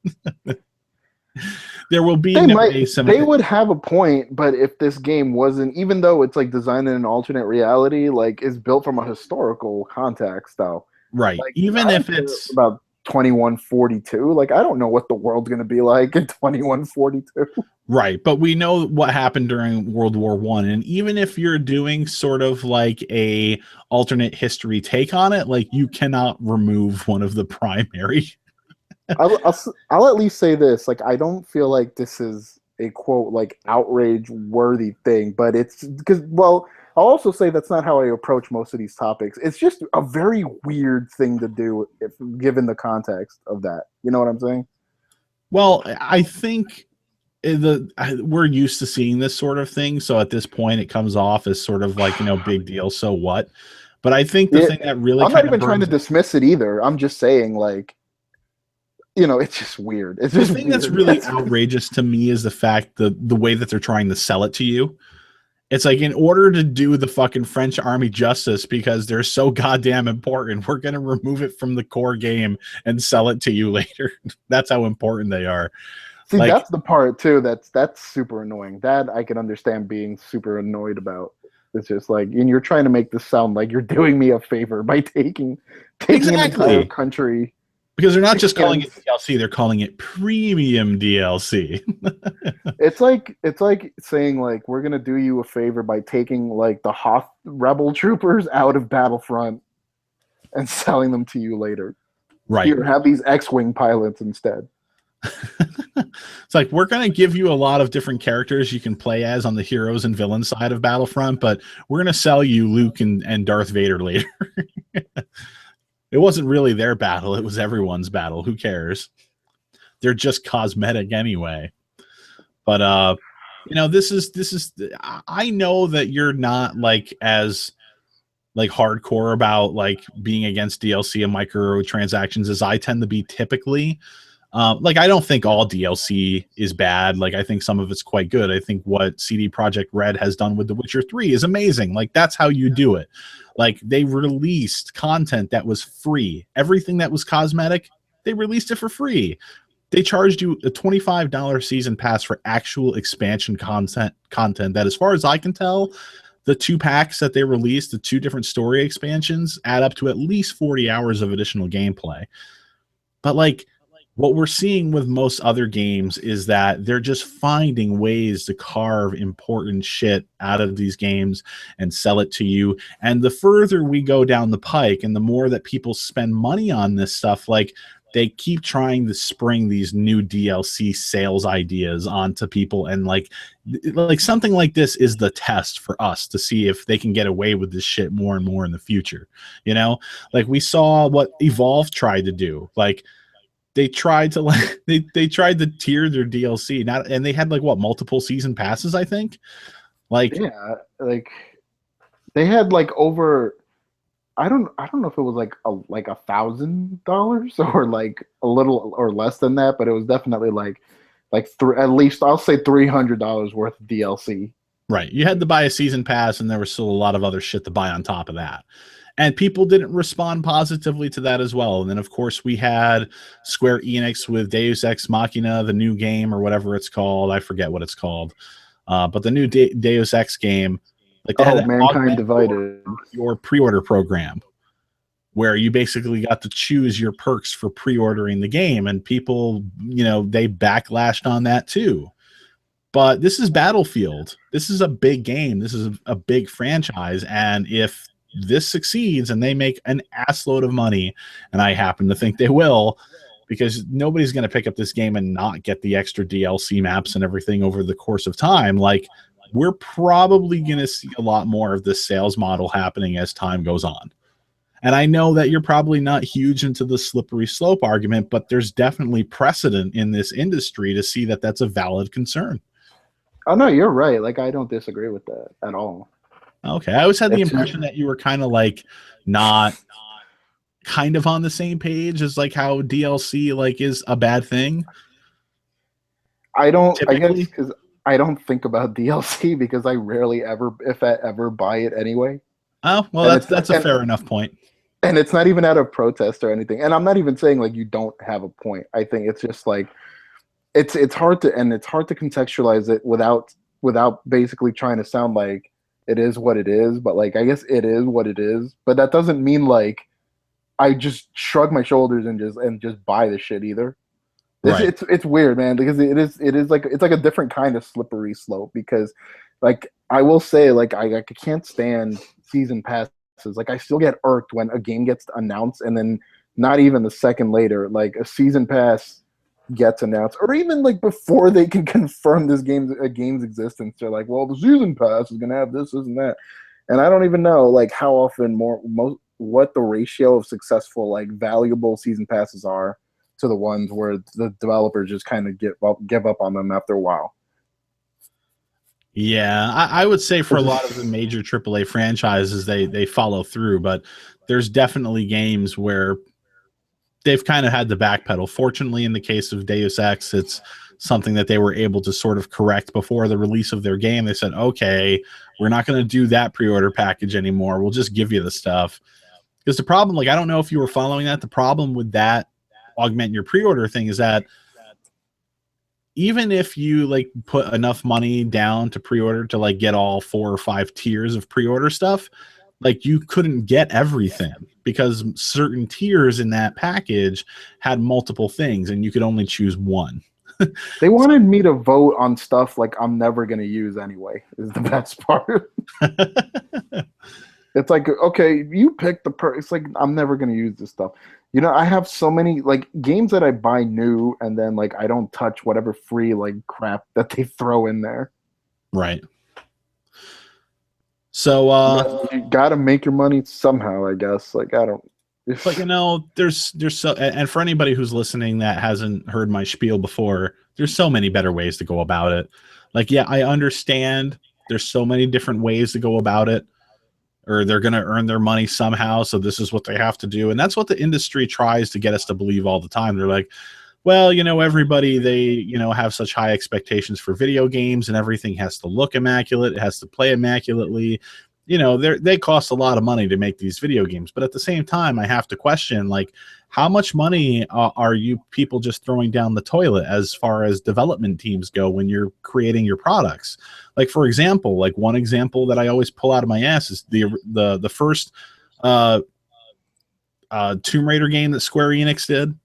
[SPEAKER 1] There will be
[SPEAKER 2] They
[SPEAKER 1] no
[SPEAKER 2] might, they
[SPEAKER 1] asymmetry.
[SPEAKER 2] would have a point, but if this game wasn't, even though it's like designed in an alternate reality, like is built from a historical context, though.
[SPEAKER 1] Right.
[SPEAKER 2] Like,
[SPEAKER 1] Even
[SPEAKER 2] I
[SPEAKER 1] if
[SPEAKER 2] don't care
[SPEAKER 1] it's
[SPEAKER 2] about 2142. Like, I don't know what the world's gonna be like in 2142.
[SPEAKER 1] right, but we know what happened during World War One, and even if you're doing sort of like a alternate history take on it, like, you cannot remove one of the primary.
[SPEAKER 2] I'll at least say this: like, I don't feel like this is a quote like outrage worthy thing, but it's because, well, I'll also say that's not how I approach most of these topics. It's just a very weird thing to do if given the context of that. You know what I'm saying?
[SPEAKER 1] Well, I think we're used to seeing this sort of thing, so at this point it comes off as sort of like, you know, big deal, so what? But I think the
[SPEAKER 2] Yeah,
[SPEAKER 1] thing that really
[SPEAKER 2] I'm not
[SPEAKER 1] kind of
[SPEAKER 2] even trying to
[SPEAKER 1] burns
[SPEAKER 2] dismiss it either. I'm just saying, like, you know, it's just weird. It's
[SPEAKER 1] the
[SPEAKER 2] just
[SPEAKER 1] thing that's
[SPEAKER 2] weird.
[SPEAKER 1] really outrageous to me is the fact the way that they're trying to sell it to you. It's like, in order to do the fucking French army justice because they're so goddamn important, we're going to remove it from the core game and sell it to you later. That's how important they are.
[SPEAKER 2] See,
[SPEAKER 1] Like,
[SPEAKER 2] that's the part too. That's super annoying. That I can understand being super annoyed about. It's just like, and you're trying to make this sound like you're doing me a favor by taking an entire
[SPEAKER 1] exactly.
[SPEAKER 2] country.
[SPEAKER 1] Because they're not just calling it
[SPEAKER 2] And
[SPEAKER 1] DLC, they're calling it premium DLC.
[SPEAKER 2] it's like saying like, we're gonna do you a favor by taking like the Hoth rebel troopers out of Battlefront and selling them to you later.
[SPEAKER 1] Right.
[SPEAKER 2] Here, have these X-wing pilots instead.
[SPEAKER 1] It's like, we're going to give you a lot of different characters you can play as on the heroes and villain side of Battlefront, but we're going to sell you Luke and Darth Vader later. It wasn't really their battle. It was everyone's battle. Who cares? They're just cosmetic anyway. But, you know, this is, I know that you're not like as like hardcore about like being against DLC and microtransactions as I tend to be typically. Like, I don't think all DLC is bad. Like, I think some of it's quite good. I think what CD Projekt Red has done with The Witcher 3 is amazing. Like, that's how you do it. Like, they released content that was free. Everything that was cosmetic, they released it for free. They charged you a $25 season pass for actual expansion content that, as far as I can tell, the 2 packs that they released, the 2 different story expansions, add up to at least 40 hours of additional gameplay. But like, what we're seeing with most other games is that they're just finding ways to carve important shit out of these games and sell it to you. And the further we go down the pike and the more that people spend money on this stuff, like, they keep trying to spring these new DLC sales ideas onto people, and like something like this is the test for us to see if they can get away with this shit more and more in the future. You know, like we saw what Evolve tried to do. Like they tried to they tried to tier their DLC, not, and they had like what, multiple season passes, I think. Like,
[SPEAKER 2] Yeah, like they had like over I don't know if it was like $1,000 or like a little or less than that, but it was definitely like at least I'll say $300 worth of DLC.
[SPEAKER 1] right, you had to buy a season pass, and there was still a lot of other shit to buy on top of that. And people didn't respond positively to that as well. And then, of course, we had Square Enix with Deus Ex Machina, the new game, or whatever it's called. I forget what it's called. But the new Deus Ex game, like they had
[SPEAKER 2] Mankind Divided.
[SPEAKER 1] your pre-order program, where you basically got to choose your perks for pre-ordering the game, and people, you know, they backlashed on that too. But this is Battlefield. This is a big game. This is a big franchise, and if this succeeds and they make an assload of money, and I happen to think they will, because nobody's going to pick up this game and not get the extra DLC maps and everything over the course of time, like we're probably going to see a lot more of this sales model happening as time goes on. And I know that you're probably not huge into the slippery slope argument, but there's definitely precedent in this industry to see that that's a valid concern.
[SPEAKER 2] Oh no, you're right. Like I don't disagree with that at all.
[SPEAKER 1] Okay, I always had the impression that you were kind of like not kind of on the same page as like how DLC like is a bad thing.
[SPEAKER 2] I don't.
[SPEAKER 1] Typically.
[SPEAKER 2] I guess because I don't think about DLC because I rarely ever, if I ever, buy it anyway.
[SPEAKER 1] Oh well, that's a fair enough point.
[SPEAKER 2] And it's not even out of protest or anything. And I'm not even saying like you don't have a point. I think it's just like it's hard to contextualize it without basically trying to sound like it is what it is. But like I guess it is what it is. But that doesn't mean like I just shrug my shoulders and just buy the shit either.
[SPEAKER 1] Right.
[SPEAKER 2] It's weird, man, because it is like it's like a different kind of slippery slope. Because like I will say, like I can't stand season passes. Like I still get irked when a game gets announced and then not even a second later, like a season pass gets announced, or even like before they can confirm this game's existence, they're like, well, the season pass is gonna have this and that, and I don't even know like how often what the ratio of successful like valuable season passes are to the ones where the developers just kind of give up on them after a while.
[SPEAKER 1] Yeah, I would say for a lot of the major AAA franchises, they follow through, but there's definitely games where they've kind of had to backpedal. Fortunately, in the case of Deus Ex, it's something that they were able to sort of correct before the release of their game. They said, okay, we're not going to do that pre-order package anymore. We'll just give you the stuff. Because the problem, like, I don't know if you were following that, the problem with that augment your pre-order thing is that even if you like put enough money down to pre-order to like get all 4 or 5 tiers of pre-order stuff, like you couldn't get everything because certain tiers in that package had multiple things and you could only choose one.
[SPEAKER 2] They wanted me to vote on stuff like I'm never going to use anyway, is the best part. It's like, okay, you pick it's like, I'm never going to use this stuff. You know, I have so many like games that I buy new and then like I don't touch whatever free like crap that they throw in there.
[SPEAKER 1] Right. So
[SPEAKER 2] you gotta make your money somehow, I guess. Like I don't.
[SPEAKER 1] It's like, you know, there's so, and for anybody who's listening that hasn't heard my spiel before, there's so many better ways to go about it. Like, yeah, I understand there's so many different ways to go about it, or they're going to earn their money somehow, so this is what they have to do. And that's what the industry tries to get us to believe all the time. They're like, well, you know, everybody, they, you know, have such high expectations for video games and everything has to look immaculate. It has to play immaculately. You know, they cost a lot of money to make these video games. But at the same time, I have to question, like, how much money are you people just throwing down the toilet as far as development teams go when you're creating your products? Like, for example, like one example that I always pull out of my ass is the first Tomb Raider game that Square Enix did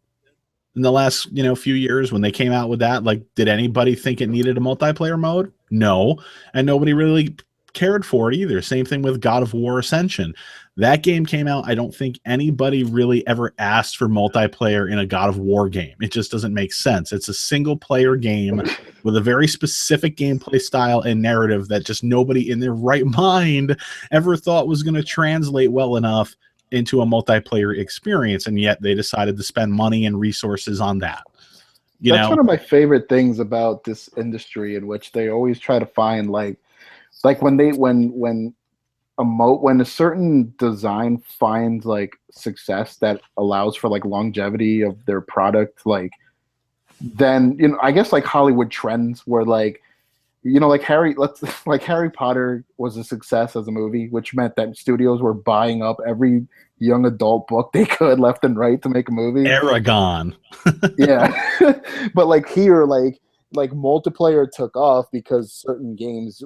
[SPEAKER 1] in the last, you know, few years when they came out with that. Like, did anybody think it needed a multiplayer mode? No. And nobody really cared for it either. Same thing with God of War Ascension. That game came out. I don't think anybody really ever asked for multiplayer in a God of War game. It just doesn't make sense. It's a single player game with a very specific gameplay style and narrative that just nobody in their right mind ever thought was going to translate well enough into a multiplayer experience. And yet they decided to spend money and resources on that.
[SPEAKER 2] That's one of my favorite things about this industry, in which they always try to find like when a certain design finds like success that allows for like longevity of their product, like then I guess like Hollywood trends where like like Harry Potter was a success as a movie, which meant that studios were buying up every young adult book they could left and right to make a movie.
[SPEAKER 1] Aragon.
[SPEAKER 2] Yeah. But like here, like multiplayer took off because certain games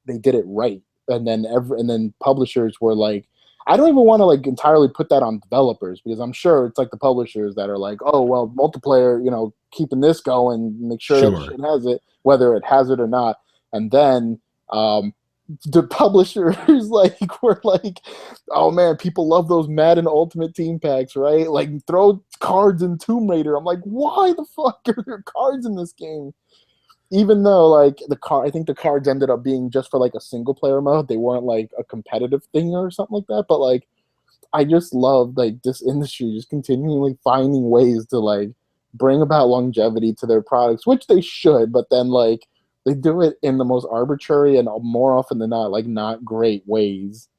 [SPEAKER 2] they did it right. And then publishers were like, I don't even want to like entirely put that on developers, because I'm sure it's like the publishers that are like, oh well, multiplayer, keeping this going, make sure that shit has it, whether it has it or not. And then the publishers were like, oh man, people love those Madden Ultimate Team packs, right? Like throw cards in Tomb Raider. I'm like, why the fuck are there cards in this game? Even though like I think the cards ended up being just for like a single player mode. They weren't like a competitive thing or something like that. But like, I just love like this industry just continually finding ways to like bring about longevity to their products, which they should. But then like they do it in the most arbitrary and more often than not like not great ways.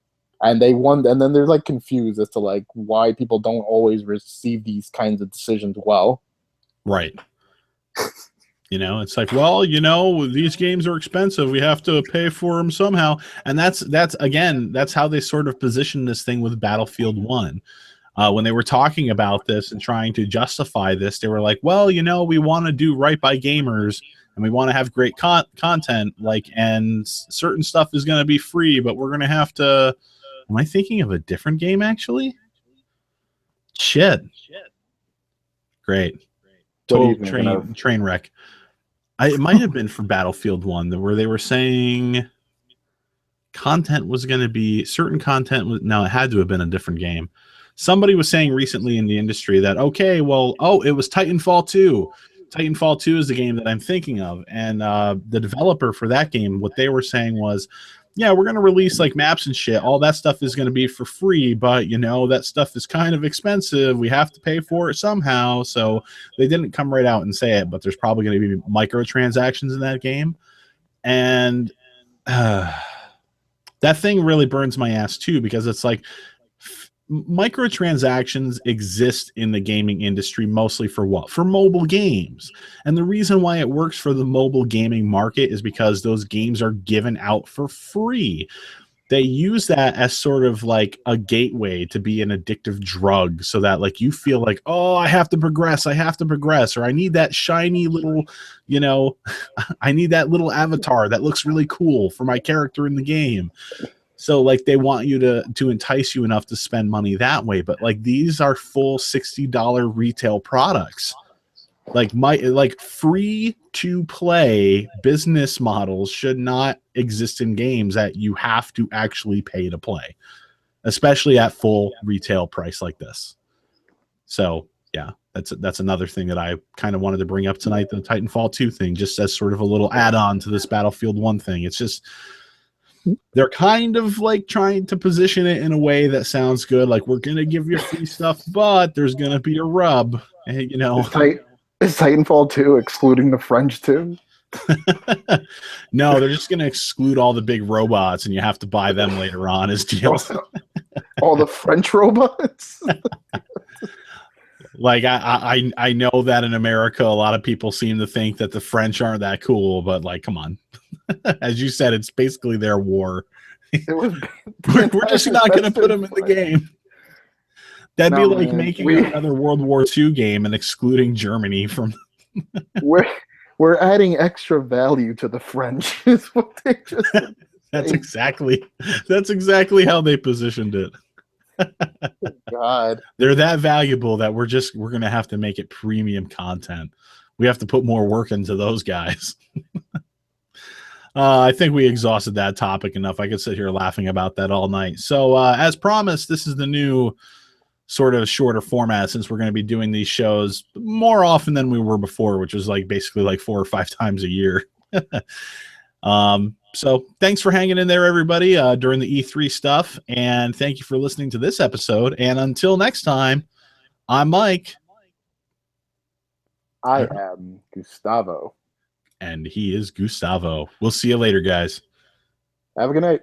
[SPEAKER 2] And and then they're like confused as to like why people don't always receive these kinds of decisions well.
[SPEAKER 1] Right. It's like, well, these games are expensive. We have to pay for them somehow. And that's how they sort of positioned this thing with Battlefield 1. When they were talking about this and trying to justify this, they were like, well, we want to do right by gamers and we want to have great content, and certain stuff is going to be free, but we're going to have to. Am I thinking of a different game, actually? Shit. Great. Total train wreck. It might have been for Battlefield 1 where they were saying content was going to be certain content. No, it had to have been a different game. Somebody was saying recently in the industry that, okay, well, it was Titanfall 2. Titanfall 2 is the game that I'm thinking of. And the developer for that game, what they were saying was, yeah, we're going to release like maps and shit. All that stuff is going to be for free, but that stuff is kind of expensive. We have to pay for it somehow. So they didn't come right out and say it, but there's probably going to be microtransactions in that game. And that thing really burns my ass too, because it's like microtransactions exist in the gaming industry mostly for what? For mobile games. And the reason why it works for the mobile gaming market is because those games are given out for free. They use that as sort of like a gateway to be an addictive drug, so that like you feel like, oh, I have to progress, or I need that shiny little, I need that little avatar that looks really cool for my character in the game. So like they want you to entice you enough to spend money that way. But like these are full $60 retail products. Like free to play business models should not exist in games that you have to actually pay to play, especially at full retail price like this. So yeah, that's another thing that I kind of wanted to bring up tonight, the Titanfall 2 thing, just as sort of a little add-on to this Battlefield 1 thing. It's just they're kind of like trying to position it in a way that sounds good. Like, we're going to give you free stuff, but there's going to be a rub, Is
[SPEAKER 2] Titanfall 2 excluding the French too?
[SPEAKER 1] No, they're just going to exclude all the big robots, and you have to buy them later on as DLC.
[SPEAKER 2] All the French robots?
[SPEAKER 1] Like, I know that in America, a lot of people seem to think that the French aren't that cool, but like, come on. As you said, it's basically their war. We're just not going to put them in the game. That'd be like making another World War II game and excluding Germany from.
[SPEAKER 2] We're adding extra value to the French. Is what they just.
[SPEAKER 1] That's exactly how they positioned it.
[SPEAKER 2] God,
[SPEAKER 1] they're that valuable that we're going to have to make it premium content. We have to put more work into those guys. I think we exhausted that topic enough. I could sit here laughing about that all night. So, as promised, this is the new sort of shorter format since we're going to be doing these shows more often than we were before, which was like basically like 4 or 5 times a year. So thanks for hanging in there, everybody, during the E3 stuff. And thank you for listening to this episode. And until next time, I'm Mike.
[SPEAKER 2] I am Gustavo.
[SPEAKER 1] And he is Gustavo. We'll see you later, guys.
[SPEAKER 2] Have a good night.